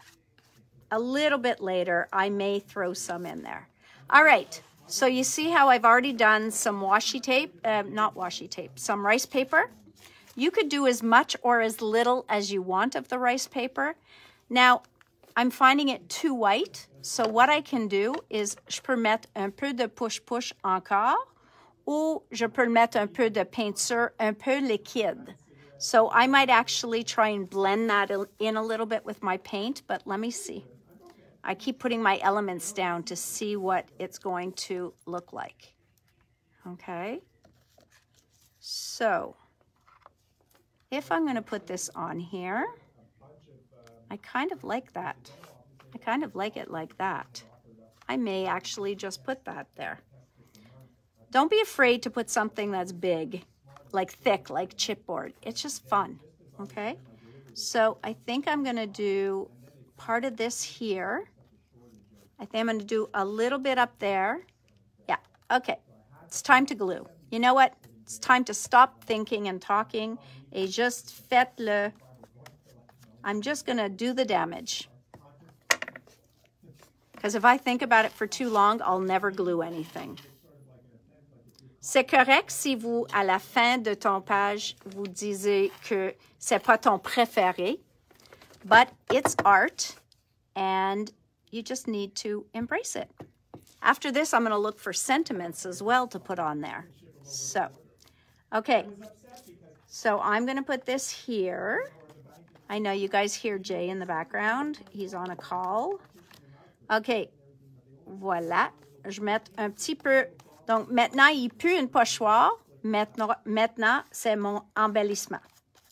a little bit later, I may throw some in there. All right, so you see how I've already done some washi tape, not washi tape, some rice paper. You could do as much or as little as you want of the rice paper. Now, I'm finding it too white, so what I can do is je peux mettre un peu de push-push encore, ou je peux mettre un peu de peinture un peu liquide. So I might actually try and blend that in a little bit with my paint, but let me see. I keep putting my elements down to see what it's going to look like. Okay. So if I'm going to put this on here, I kind of like that. I kind of like it like that. I may actually just put that there. Don't be afraid to put something that's big, like thick, like chipboard. It's just fun, okay? So I think I'm going to do part of this here. I think I'm going to do a little bit up there. Yeah, okay. It's time to glue. You know what? It's time to stop thinking and talking. Et juste faites-le. I'm just going to do the damage. Because if I think about it for too long, I'll never glue anything. C'est correct si vous, à la fin de ton page, vous disiez que c'est pas ton préféré, but it's art, and you just need to embrace it. After this, I'm going to look for sentiments as well to put on there. So, okay. So I'm going to put this here. I know you guys hear Jay in the background. He's on a call. OK. Voilà. Je mets un petit peu. Donc, maintenant, il pue une pochoir. Maintenant, c'est mon embellissement.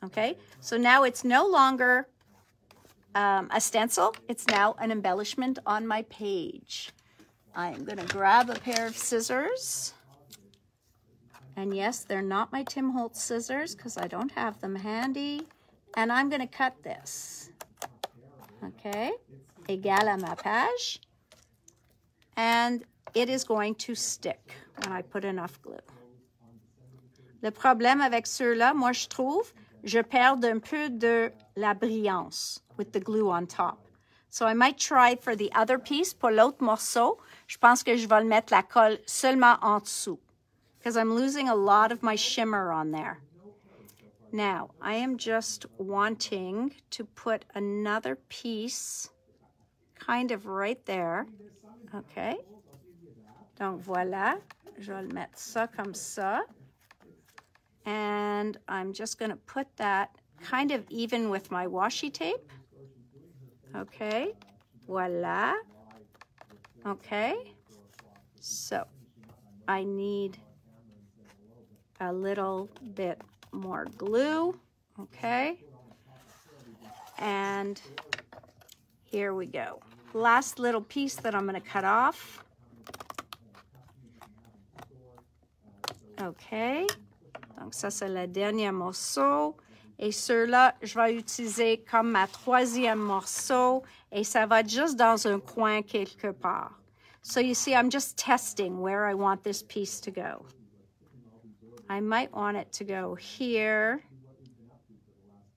OK? So now it's no longer a stencil. It's now an embellishment on my page. I'm going to grab a pair of scissors. And yes, they're not my Tim Holtz scissors because I don't have them handy. And I'm going to cut this. Okay? Égal à ma page. And it is going to stick when I put enough glue. Le problème avec ceux-là, moi je trouve, je perds un peu de la brillance with the glue on top. So I might try for the other piece, pour l'autre morceau, je pense que je vais le mettre la colle seulement en dessous because I'm losing a lot of my shimmer on there. Now, I am just wanting to put another piece kind of right there. Okay. Donc, voilà. Je vais le mettre ça comme ça. And I'm just going to put that kind of even with my washi tape. Okay. Voilà. Okay. So, I need a little bit more glue. Okay. And here we go. Last little piece that I'm going to cut off. OK. Donc, ça, c'est le dernier morceau. Et ceux-là, je vais utiliser comme ma troisième morceau. Et ça va être juste dans un coin quelque part. So you see, I'm just testing where I want this piece to go. I might want it to go here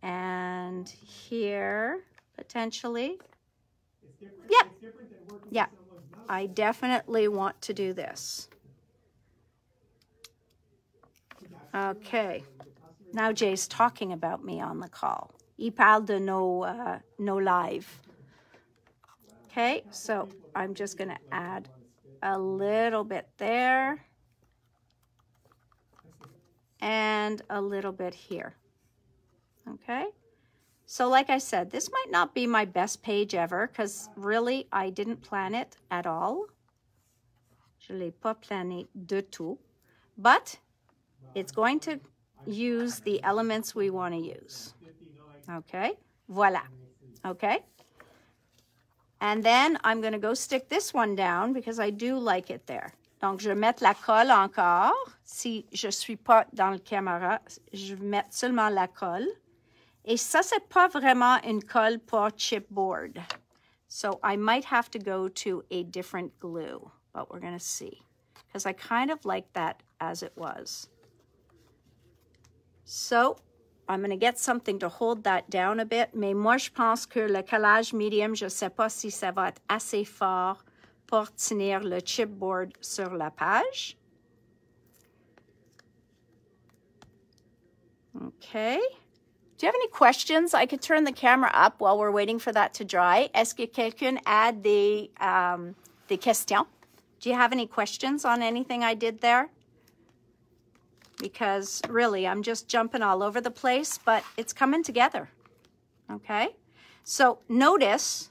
and here, potentially. Yeah. Yeah. I definitely want to do this. Okay. Now Jay's talking about me on the call. Il parle de no live. Okay, so I'm just going to add a little bit there and a little bit here. Okay, so like I said, this might not be my best page ever because really I didn't plan it at all. Je ne l'ai pas plané du tout, but it's going to use the elements we want to use. Okay, voila. Okay. And then I'm going to go stick this one down because I do like it there. Donc, je vais mettre la colle encore. Si je ne suis pas dans le caméra, je vais mettre seulement la colle. Et ça, ce n'est pas vraiment une colle pour chipboard. So I might have to go to a different glue, but we're going to see. Because I kind of like that as it was. So I'm going to get something to hold that down a bit. Mais moi, je pense que le collage medium, je ne sais pas si ça va être assez fort pour tenir le chipboard sur la page. Okay. Do you have any questions? I could turn the camera up while we're waiting for that to dry. Est-ce que quelqu'un a des questions? Do you have any questions on anything I did there? Because really, I'm just jumping all over the place, but it's coming together. Okay? So notice,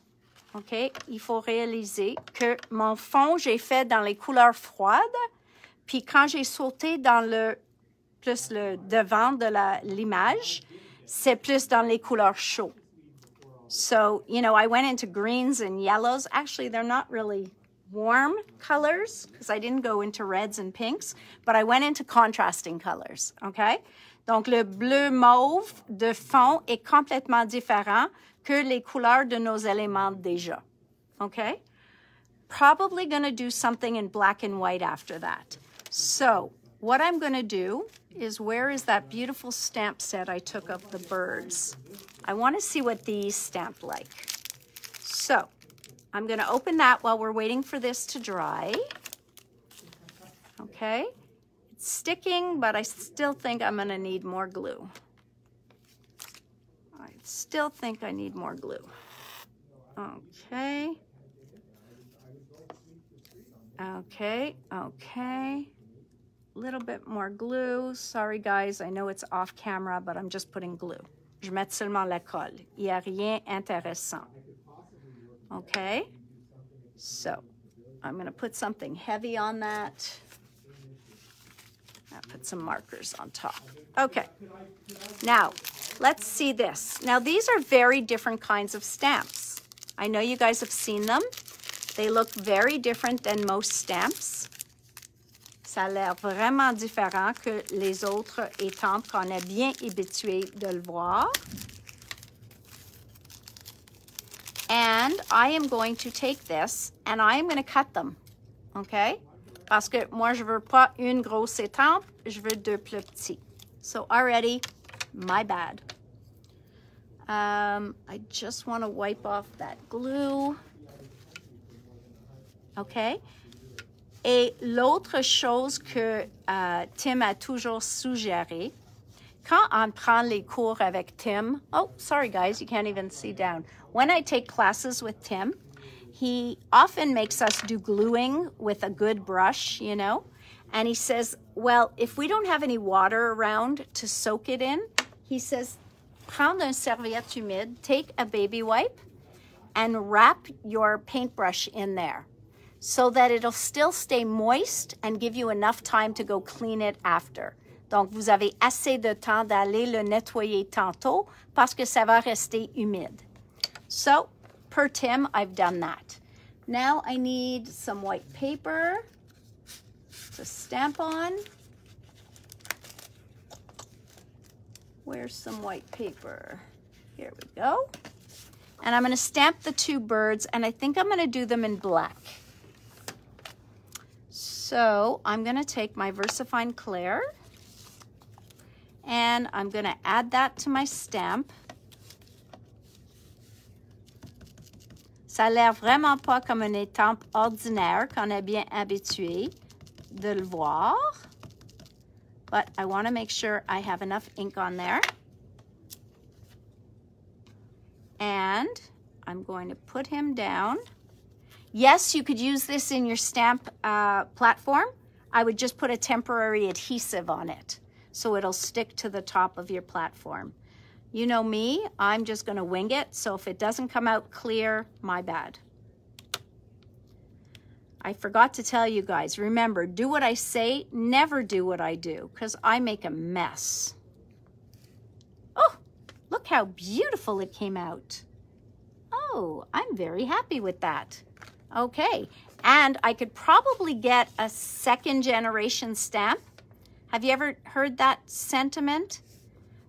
okay, il faut réaliser que mon fond, j'ai fait dans les couleurs froides, puis quand j'ai sauté dans plus le devant de l'image, c'est plus dans les couleurs chaudes. So, you know, I went into greens and yellows. Actually, they're not really warm colors because I didn't go into reds and pinks, but I went into contrasting colors, okay? Donc, le bleu mauve de fond est complètement différent que les couleurs de nos éléments déjà, okay? Probably going to do something in black and white after that. So, what I'm going to do is, where is that beautiful stamp set I took of the birds? I want to see what these stamp like. So, I'm going to open that while we're waiting for this to dry. Okay. It's sticking, but I still think I'm going to need more glue. I still think I need more glue. Okay. Okay. Okay. A little bit more glue. Sorry, guys. I know it's off camera, but I'm just putting glue. Je mets seulement la colle. Il n'y a rien intéressant. Okay, so I'm going to put something heavy on that. I'll put some markers on top. Okay, now let's see this. Now these are very different kinds of stamps. I know you guys have seen them. They look very different than most stamps. Ça a l'air vraiment différent que les autres estampes qu'on est bien habitué de le voir. And I am going to take this and I am going to cut them, okay? Parce que moi, je veux pas une grosse étampe, je veux deux plus petits. So already, my bad. I just want to wipe off that glue. Okay? Et l'autre chose que Tim a toujours suggéré, quand on prend les cours avec Tim, oh, sorry guys, you can't even see down. When I take classes with Tim, he often makes us do gluing with a good brush, you know, and he says, well, if we don't have any water around to soak it in, he says, prendre une serviette humide, take a baby wipe, and wrap your paintbrush in there so that it'll still stay moist and give you enough time to go clean it after. Donc, vous avez assez de temps d'aller le nettoyer tantôt parce que ça va rester humide. So, per Tim, I've done that. Now I need some white paper to stamp on. Where's some white paper? Here we go. And I'm going to stamp the two birds, and I think I'm going to do them in black. So I'm going to take my VersaFine Clair, and I'm going to add that to my stamp. Ça a l'air vraiment pas comme une étampe ordinaire qu'on est bien habitué de le voir. But I want to make sure I have enough ink on there. And I'm going to put him down. Yes, you could use this in your stamp platform. I would just put a temporary adhesive on it so it'll stick to the top of your platform. You know me, I'm just going to wing it, so if it doesn't come out clear, my bad. I forgot to tell you guys, remember, do what I say, never do what I do, because I make a mess. Oh, look how beautiful it came out. Oh, I'm very happy with that. Okay, and I could probably get a second generation stamp. Have you ever heard that sentiment?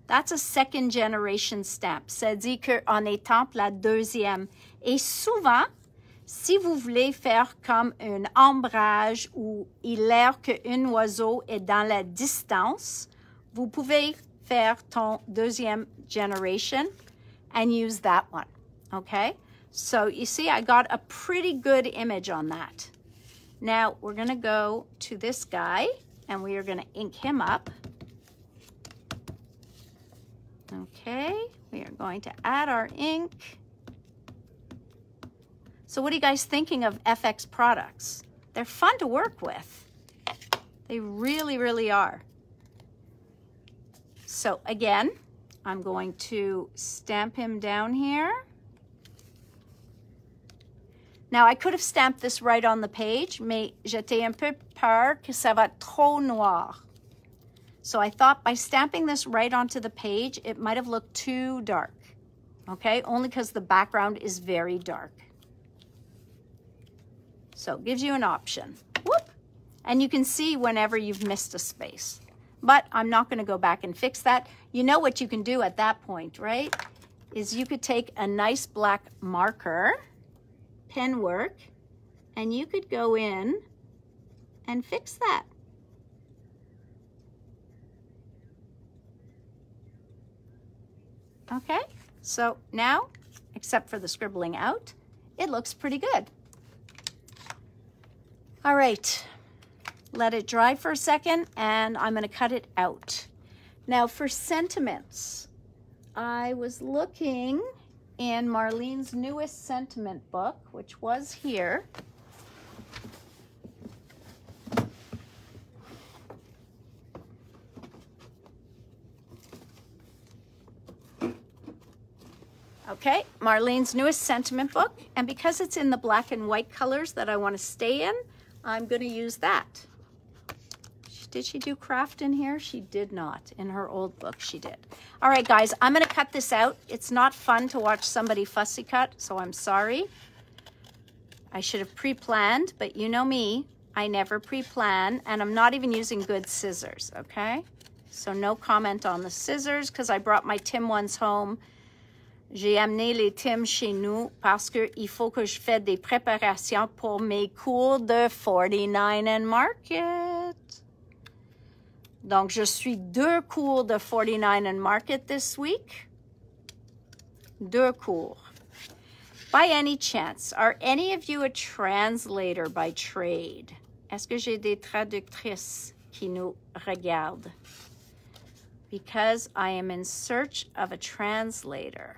That's a second generation stamp. Ça dit qu'on étampe la deuxième. Et souvent, si vous voulez faire comme un ombrage où il a l'air qu'un oiseau est dans la distance, vous pouvez faire ton deuxième generation and use that one, okay? So you see, I got a pretty good image on that. Now we're gonna go to this guy and we are gonna ink him up. Okay, we are going to add our ink. So what are you guys thinking of FX products? They're fun to work with. They really, really are. So again, I'm going to stamp him down here. Now I could have stamped this right on the page, mais j'étais un peu peur que ça va être trop noir. So I thought by stamping this right onto the page, it might have looked too dark, okay? Only because the background is very dark. So it gives you an option. Whoop! And you can see whenever you've missed a space. But I'm not going to go back and fix that. You know what you can do at that point, right? Is you could take a nice black marker, pen work, and you could go in and fix that. Okay, so now, except for the scribbling out, it looks pretty good. All right, let it dry for a second, and I'm going to cut it out. Now for sentiments, I was looking in Marlene's newest sentiment book, which was here. Okay, Marlene's newest sentiment book, and because it's in the black and white colors that I want to stay in, I'm going to use that. Did she do craft in here? She did not. In her old book, she did. All right, guys, I'm going to cut this out. It's not fun to watch somebody fussy cut, so I'm sorry. I should have pre-planned, but you know me. I never pre-plan, and I'm not even using good scissors, okay? So no comment on the scissors, because I brought my Tim ones home. J'ai amené les Tim chez nous parce qu'il faut que je fasse des préparations pour mes cours de 49 and Market. Donc, je suis 2 cours de 49 and Market this week. 2 cours. By any chance, are any of you a translator by trade? Est-ce que j'ai des traductrices qui nous regardent? Because I am in search of a translator.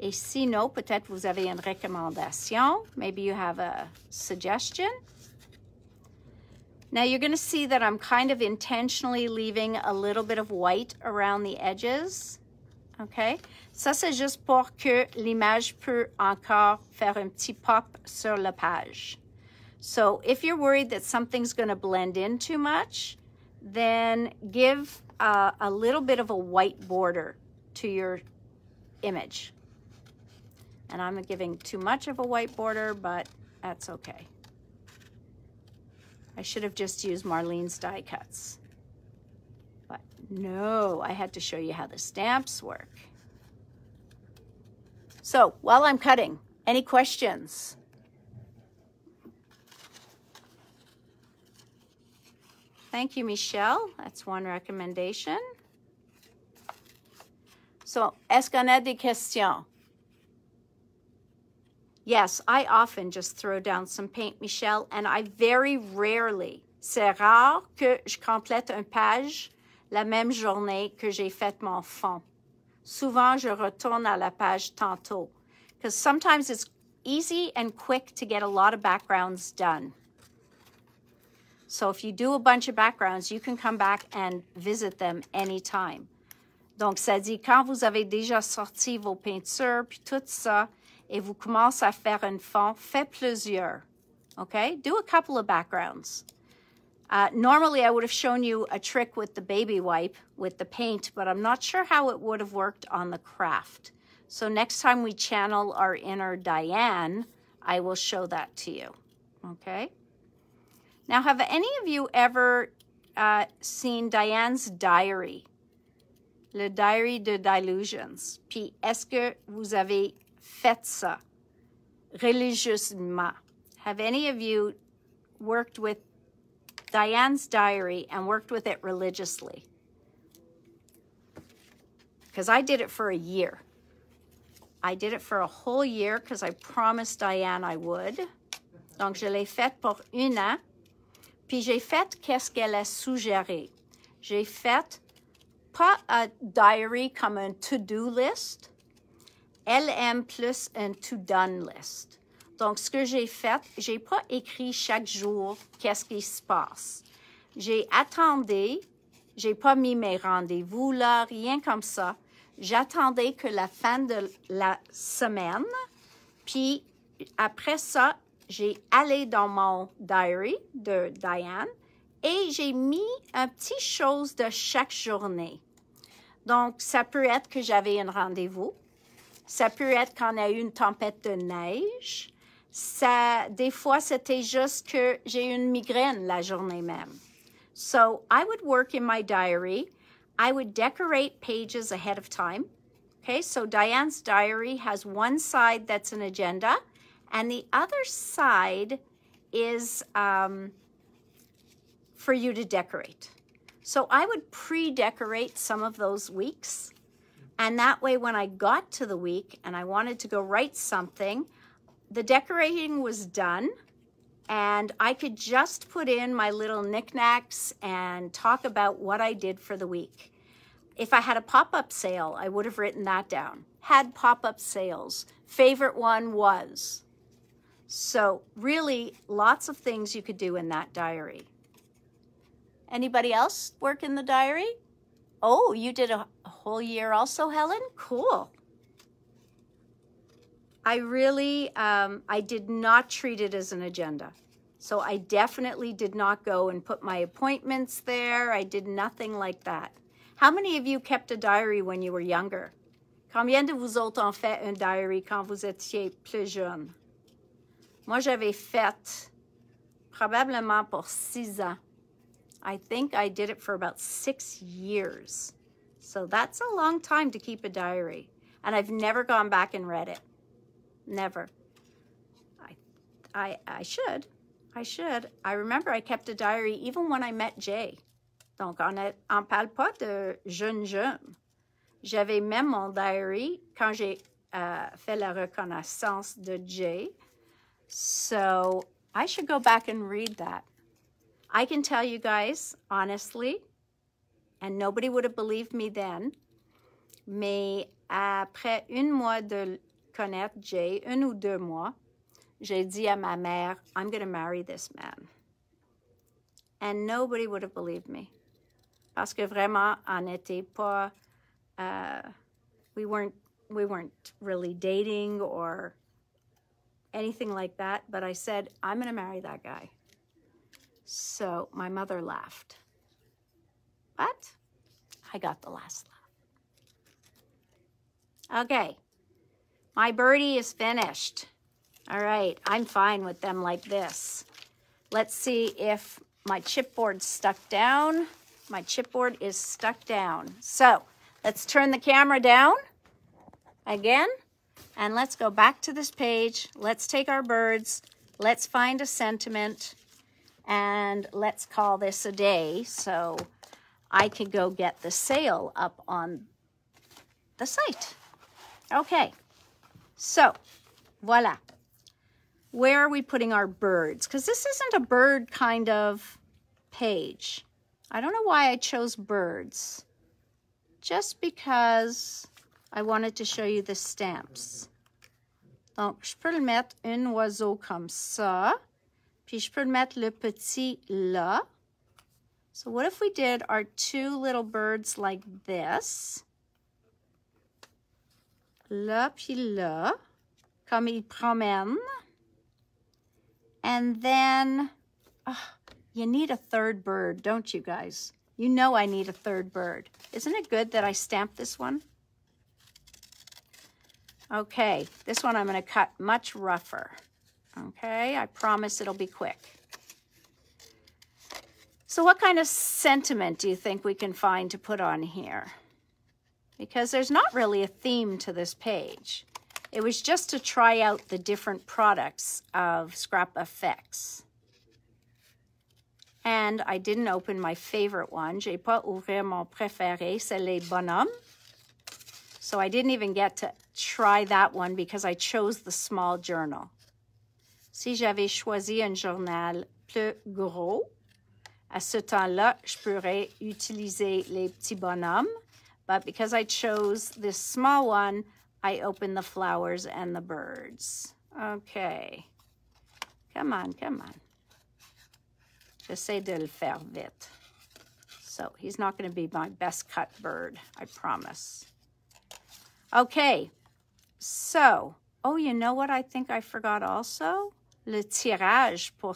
Et sinon, peut-être vous avez une recommandation. Maybe you have a suggestion. Now you're going to see that I'm kind of intentionally leaving a little bit of white around the edges. Okay? Ça, c'est juste pour que l'image peut encore faire un petit pop sur la page. So if you're worried that something's going to blend in too much, then give a little bit of a white border to your image. And I'm giving too much of a white border, but that's okay. I should have just used Marlene's die cuts. But no, I had to show you how the stamps work. So while I'm cutting, any questions? Thank you, Michelle. That's one recommendation. So, est-ce qu'on a des questions? Yes, I often just throw down some paint, Michelle, and I very rarely, c'est rare que je complète une page la même journée que j'ai fait mon fond. Souvent, je retourne à la page tantôt, because sometimes it's easy and quick to get a lot of backgrounds done. So if you do a bunch of backgrounds, you can come back and visit them anytime. Donc, ça dit, quand vous avez déjà sorti vos peintures, puis tout ça, et vous commencez à faire un fond, faites plusieurs, okay? Do a couple of backgrounds. Normally, I would have shown you a trick with the baby wipe, with the paint, but I'm not sure how it would have worked on the craft. So next time we channel our inner Diane, I will show that to you, okay? Now, have any of you ever seen Diane's diary? Le diary de Delusions. Puis, est-ce que vous avez fait ça religieusement? Have any of you worked with Diane's diary and worked with it religiously? Because I did it for a year. I did it for a whole year because I promised Diane I would. Donc, je l'ai fait pour 1 an. Puis j'ai fait qu'est-ce qu'elle a suggéré. J'ai fait pas un diary comme un to-do list. Elle aime plus un to-done list. Donc, ce que j'ai fait, j'ai pas écrit chaque jour qu'est-ce qui se passe. J'ai attendu, j'ai pas mis mes rendez-vous là, rien comme ça. J'attendais que la fin de la semaine, puis après ça, j'ai allé dans mon diary de Diane et j'ai mis un petit chose de chaque journée. Donc, ça peut être que j'avais un rendez-vous. Ça peut être qu'on a eu une tempête de neige. Ça, des fois, c'était juste que j'ai eu une migraine la journée même. So, I would work in my diary. I would decorate pages ahead of time. Okay, so Diane's diary has one side that's an agenda, and the other side is for you to decorate. So I would pre-decorate some of those weeks. And that way, when I got to the week and I wanted to go write something, the decorating was done. And I could just put in my little knickknacks and talk about what I did for the week. If I had a pop-up sale, I would have written that down. Had pop-up sales. Favorite one was. So really, lots of things you could do in that diary. Anybody else work in the diary? Oh, you did a whole year also, Helen? Cool. I really, I did not treat it as an agenda. So I definitely did not go and put my appointments there. I did nothing like that. How many of you kept a diary when you were younger? Combien de vous autres ont fait un diary quand vous étiez plus jeune? Moi, j'avais fait probablement pour 6 ans. I think I did it for about 6 years. So that's a long time to keep a diary. And I've never gone back and read it. Never. I should. I should. I remember I kept a diary even when I met Jay. Donc, on parle pas de jeune. J'avais même mon diary quand j'ai fait la reconnaissance de Jay. So, I should go back and read that. I can tell you guys, honestly, and nobody would have believed me then, mais après 1 mois de connaître Jay, 1 ou 2 mois, j'ai dit à ma mère, I'm going to marry this man. And nobody would have believed me. Parce que vraiment, on n'était pas, we weren't really dating or anything like that, but I said, I'm going to marry that guy. So my mother laughed. But I got the last laugh. Okay. My birdie is finished. All right, I'm fine with them like this. Let's see if my chipboard's stuck down. My chipboard is stuck down. So let's turn the camera down again, and let's go back to this page. Let's take our birds. Let's find a sentiment, and let's call this a day so I can go get the sale up on the site. Okay, so voila. Where are we putting our birds? Because this isn't a bird kind of page. I don't know why I chose birds. Just because I wanted to show you the stamps. Donc, je peux le mettre un oiseau comme ça. Puis je peux le mettre le petit là. So what if we did our two little birds like this? Là puis là. Comme ils promènent. And then, you need a third bird, don't you guys? You know I need a third bird. Isn't it good that I stamped this one? Okay, this one I'm going to cut much rougher. Okay, I promise it'll be quick. So what kind of sentiment do you think we can find to put on here? Because there's not really a theme to this page. It was just to try out the different products of Scrap Effects. And I didn't open my favorite one. J'ai pas ouvert mon préféré, c'est les bonhommes. So I didn't even get to try that one because I chose the small journal. Si j'avais choisi un journal plus gros, à ce temps-là, je pourrais utiliser les petits bonhommes. But because I chose this small one, I opened the flowers and the birds. Okay. Come on, come on. J'essaie de le faire vite. So he's not going to be my best cut bird, I promise. Okay. So, oh, you know what I think I forgot also? Le tirage pour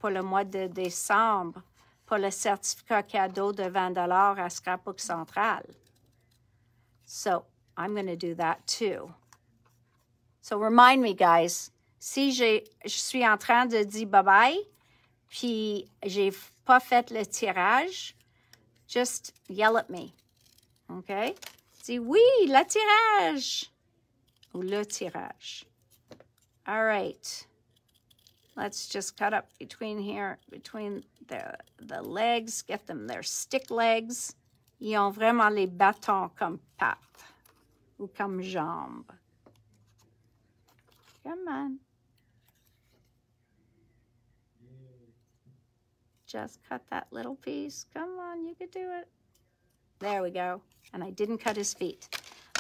le mois de décembre, pour le certificat cadeau de 20 $ à Scrapbook Central. So, I'm going to do that too. So remind me, guys, si je suis en train de dire bye-bye, puis j'ai pas fait le tirage, just yell at me, okay? Dis oui, le tirage, ou le tirage. All right. Let's just cut up between here, between the legs, get them their stick legs. Ils ont vraiment les bâtons comme pattes. Ou comme jambes. Come on. Just cut that little piece. Come on, you could do it. There we go. And I didn't cut his feet.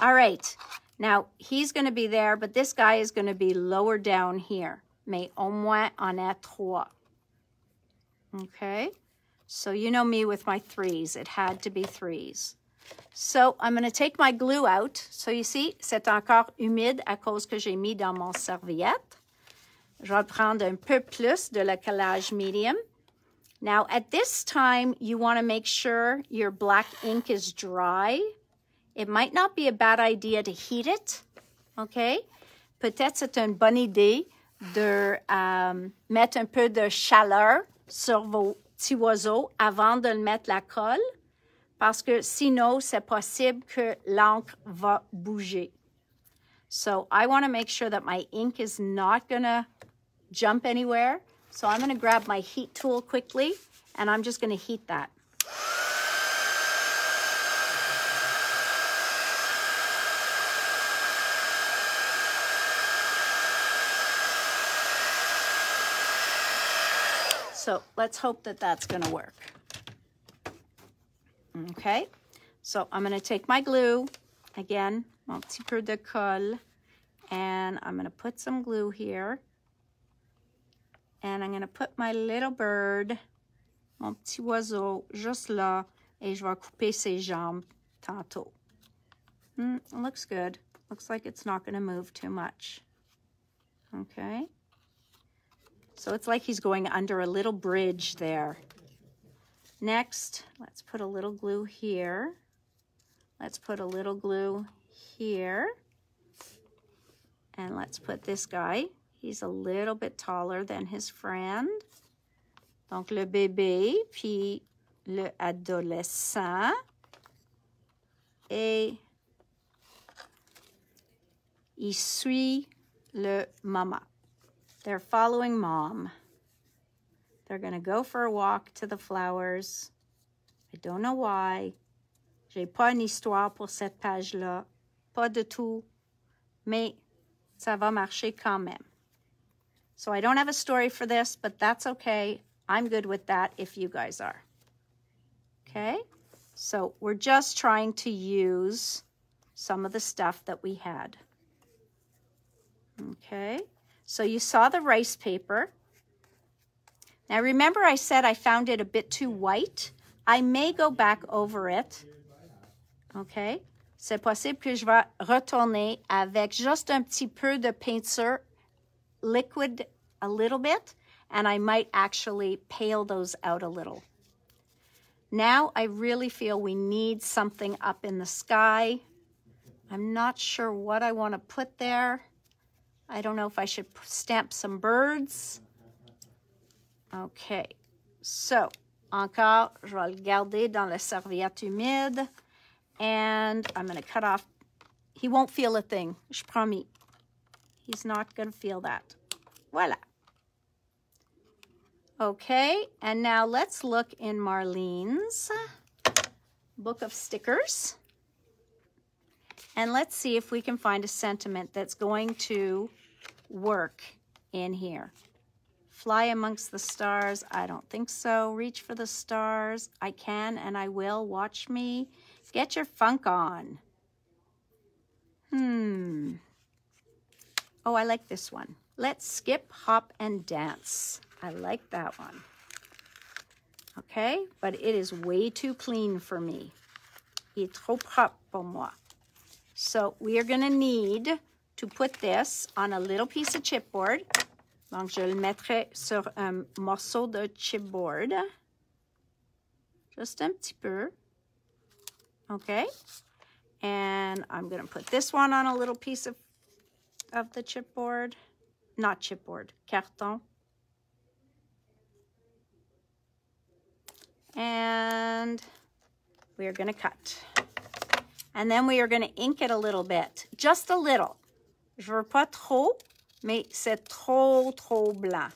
All right. Now, he's going to be there, but this guy is going to be lower down here. Mais au moins en a 3. Okay? So you know me with my 3s. It had to be 3s. So, I'm going to take my glue out. So, you see, c'est encore humide à cause que j'ai mis dans mon serviette. Je vais prendre un peu plus de le collage medium. Now, at this time, you want to make sure your black ink is dry. It might not be a bad idea to heat it, okay? Peut-être c'est une bonne idée de mettre un peu de chaleur sur vos petits oiseaux avant de le mettre la colle. Parce que sinon, c'est possible que l'encre va bouger. So I want to make sure that my ink is not going to jump anywhere. So I'm going to grab my heat tool quickly, and I'm just going to heat that. So let's hope that that's going to work. Okay, so I'm going to take my glue, again, mon petit peu de colle, and I'm going to put some glue here. And I'm going to put my little bird, mon petit oiseau, juste là, et je vais couper ses jambes tantôt. It looks good. Looks like it's not going to move too much. Okay. So it's like he's going under a little bridge there. Next, let's put a little glue here. Let's put a little glue here. And let's put this guy. He's a little bit taller than his friend. Donc, le bébé, puis le adolescent. Et il suit le maman. They're following mom. They're going to go for a walk to the flowers. I don't know why. J'ai pas une histoire pour cette page-là. Pas du tout. Mais ça va marcher quand même. So I don't have a story for this, but that's okay. I'm good with that if you guys are. Okay? So we're just trying to use some of the stuff that we had. Okay? So you saw the rice paper. Now remember I said I found it a bit too white. I may go back over it. Okay? C'est possible que je vais retourner avec juste un petit peu de peinture, liquid a little bit, and I might actually pale those out a little. Now I really feel we need something up in the sky. I'm not sure what I want to put there. I don't know if I should stamp some birds. Okay, so encore, je vais le garder dans la serviette humide. And I'm going to cut off. He won't feel a thing, je promis. He's not going to feel that. Voila. Okay, and now let's look in Marlene's book of stickers. And let's see if we can find a sentiment that's going to work in here. Fly amongst the stars. I don't think so. Reach for the stars. I can and I will. Watch me. Get your funk on. Oh, I like this one. Let's skip, hop, and dance. I like that one. Okay, but it is way too clean for me. Il est trop propre pour moi. So we are going to need to put this on a little piece of chipboard. Donc, je le mettrai sur un morceau de chipboard. Just un petit peu. Okay. And I'm going to put this one on a little piece of the chipboard. Not chipboard, carton. And we are going to cut. And then we are going to ink it a little bit. Just a little. Je veux pas trop, mais c'est trop blanc.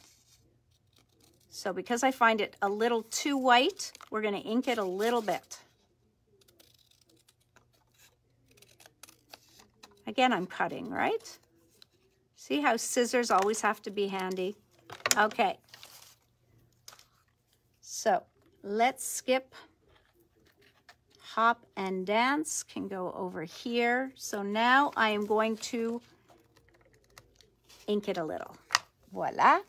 So because I find it a little too white, we're going to ink it a little bit. Again, I'm cutting, right? See how scissors always have to be handy? Okay. So let's skip. Hop and dance can go over here. So now I am going to ink it a little. Voilà.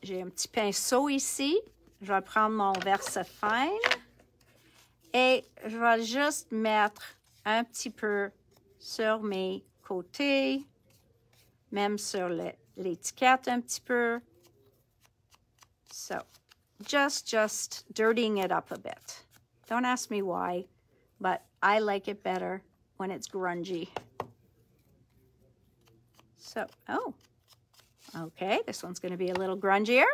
J'ai un petit pinceau ici. Je vais prendre mon verse-fine. Et je vais juste mettre un petit peu sur mes côtés, même sur l'étiquette un petit peu. So, just dirtying it up a bit. Don't ask me why, but I like it better when it's grungy. So, oh, okay, this one's going to be a little grungier.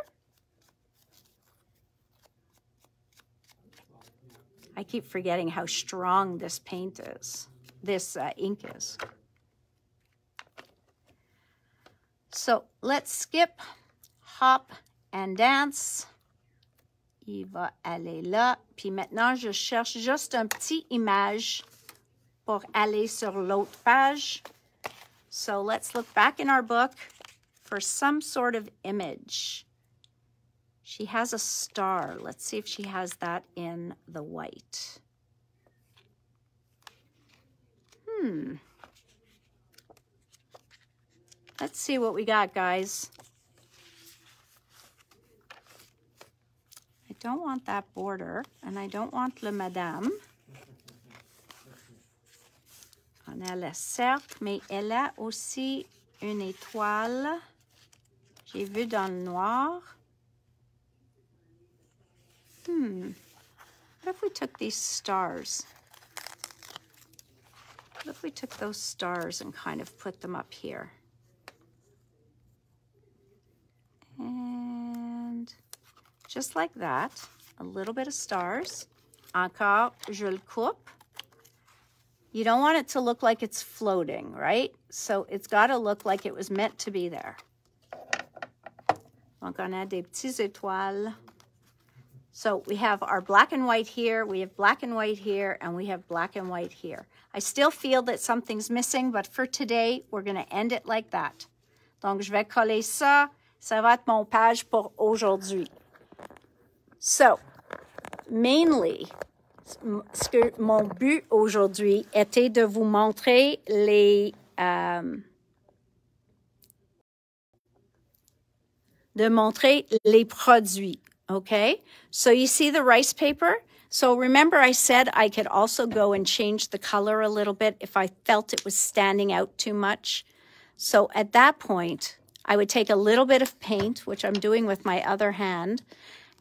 I keep forgetting how strong this paint is. This ink is. So let's skip, hop, and dance. Il va aller là. Puis maintenant, je cherche juste un petit image pour aller sur l'autre page. So let's look back in our book for some sort of image. She has a star. Let's see if she has that in the white. Let's see what we got, guys. I don't want that border, and I don't want le madame. On a le cercle, mais elle a aussi une étoile. J'ai vu dans le noir. What if we took these stars? What if we took those stars and kind of put them up here? And just like that, a little bit of stars. Encore, je le coupe. You don't want it to look like it's floating, right? So it's got to look like it was meant to be there. Donc on a des petites étoiles. So we have our black and white here, we have black and white here, and we have black and white here. I still feel that something's missing, but for today, we're going to end it like that. Donc, je vais coller ça. Ça va être mon page pour aujourd'hui. So, mainly, mon but aujourd'hui était de vous montrer les... de montrer les produits, okay? So you see the rice paper? So remember I said I could also go and change the color a little bit if I felt it was standing out too much. So at that point, I would take a little bit of paint, which I'm doing with my other hand,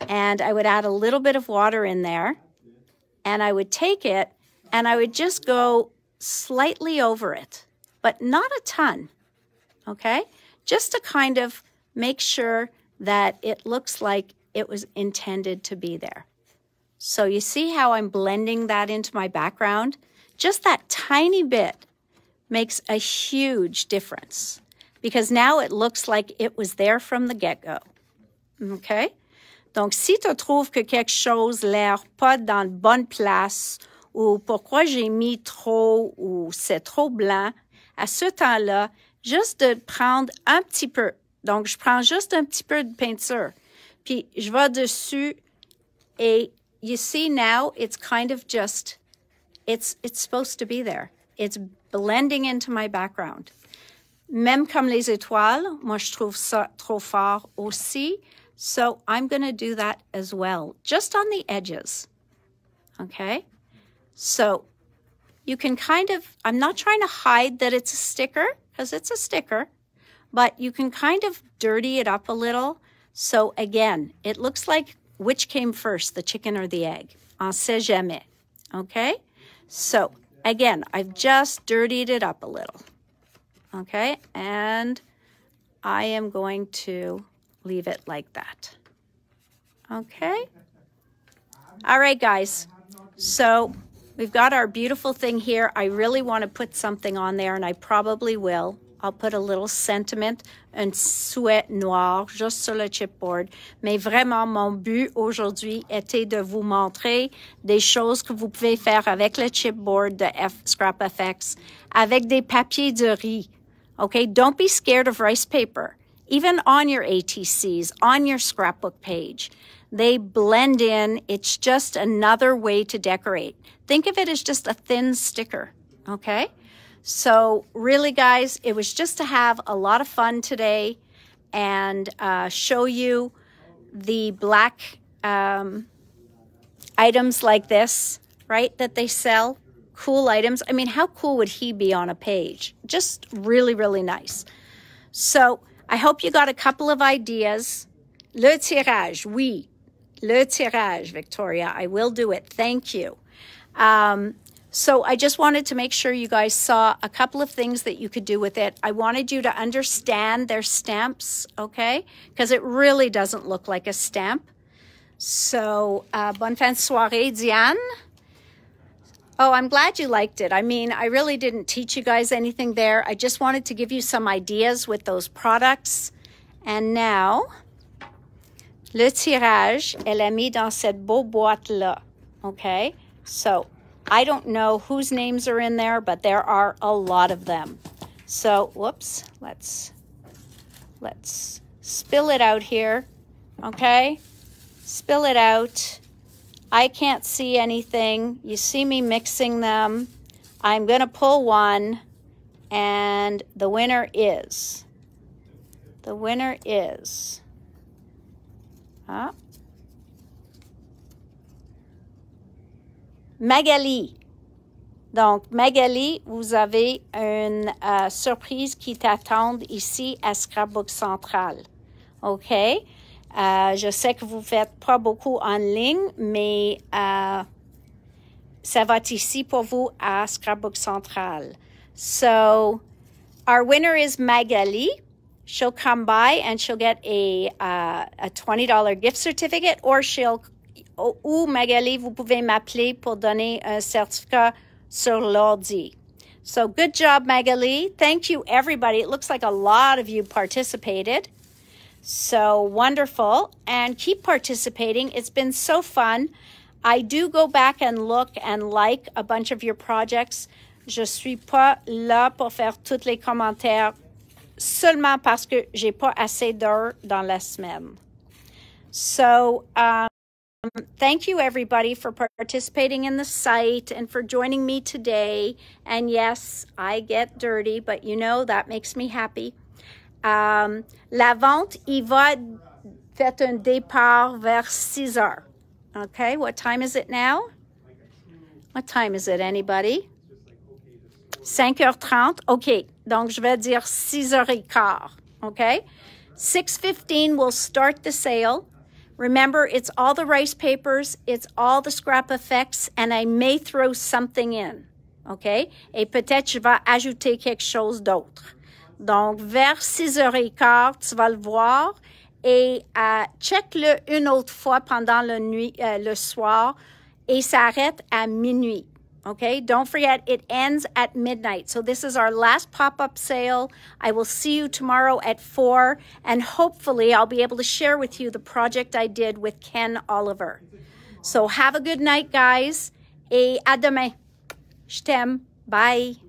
and I would add a little bit of water in there, and I would take it, and I would just go slightly over it, but not a ton, okay? Just to kind of make sure that it looks like it was intended to be there. So you see how I'm blending that into my background? Just that tiny bit makes a huge difference because now it looks like it was there from the get-go. Okay? Donc, si tu trouves que quelque chose l'air pas dans la bonne place ou pourquoi j'ai mis trop ou c'est trop blanc, à ce temps-là, juste de prendre un petit peu. Donc, je prends juste un petit peu de peinture. Puis, je vais dessus et you see now it's kind of just, it's supposed to be there. It's blending into my background. Même comme les étoiles, moi je trouve ça trop fort aussi. So I'm going to do that as well, just on the edges. Okay? So you can kind of, I'm not trying to hide that it's a sticker, because it's a sticker, but you can kind of dirty it up a little. So again, it looks like which came first, the chicken or the egg? On sait jamais. Okay? So, again, I've just dirtied it up a little. Okay? And I am going to leave it like that. Okay? All right, guys. So, we've got our beautiful thing here. I really want to put something on there, and I probably will. I'll put a little sentiment, un souhait noir, juste sur le chipboard. Mais vraiment, mon but aujourd'hui était de vous montrer des choses que vous pouvez faire avec le chipboard de Scrap FX, avec des papiers de riz. Okay, don't be scared of rice paper. Even on your ATCs, on your scrapbook page, they blend in. It's just another way to decorate. Think of it as just a thin sticker, okay? So really, guys, it was just to have a lot of fun today and show you the black items like this, right, that they sell. Cool items. I mean, how cool would he be on a page? Just really, really nice. So I hope you got a couple of ideas. Le tirage, oui. Le tirage, Victoria. I will do it. Thank you. So I just wanted to make sure you guys saw a couple of things that you could do with it. I wanted you to understand their stamps, okay? Because it really doesn't look like a stamp. So, bonne fin de soirée, Diane. Oh, I'm glad you liked it. I mean, I really didn't teach you guys anything there. I just wanted to give you some ideas with those products. And now, le tirage, elle a mis dans cette beau boîte-là, okay? So, I don't know whose names are in there, but there are a lot of them. So, whoops, let's spill it out here, okay? Spill it out. I can't see anything. You see me mixing them. I'm going to pull one, and the winner is, Magali. Donc, Magali, vous avez une surprise qui t'attend ici à Scrapbook Central. OK? Je sais que vous ne faites pas beaucoup en ligne, mais ça va être ici pour vous à Scrapbook Central. So our winner is Magali. She'll come by and she'll get a $20 gift certificate, ou Magali, vous pouvez m'appeler pour donner un certificat sur l'ordi. So good job, Magali. Thank you, everybody. It looks like a lot of you participated. So wonderful. And keep participating. It's been so fun. I do go back and look and like a bunch of your projects. Je suis pas là pour faire tous les commentaires seulement parce que j'ai pas assez d'heures dans la semaine. So, thank you, everybody, for participating in the site and for joining me today. And yes, I get dirty, but you know, that makes me happy. La vente, il va faire un départ vers 6 heures. Okay, what time is it now? What time is it, anybody? 5h30. Okay, donc je vais dire 6h15. Okay? 6:15 we'll start the sale. Remember, it's all the rice papers, it's all the scrap effects, and I may throw something in. OK? Et peut-être je vais ajouter quelque chose d'autre. Donc, vers 6h15, tu vas le voir. Et check-le une autre fois pendant le soir. Et ça arrête à minuit. Okay, don't forget, it ends at midnight. So this is our last pop-up sale. I will see you tomorrow at 4, and hopefully I'll be able to share with you the project I did with Ken Oliver. So have a good night, guys, et à demain. Je t'aime. Bye.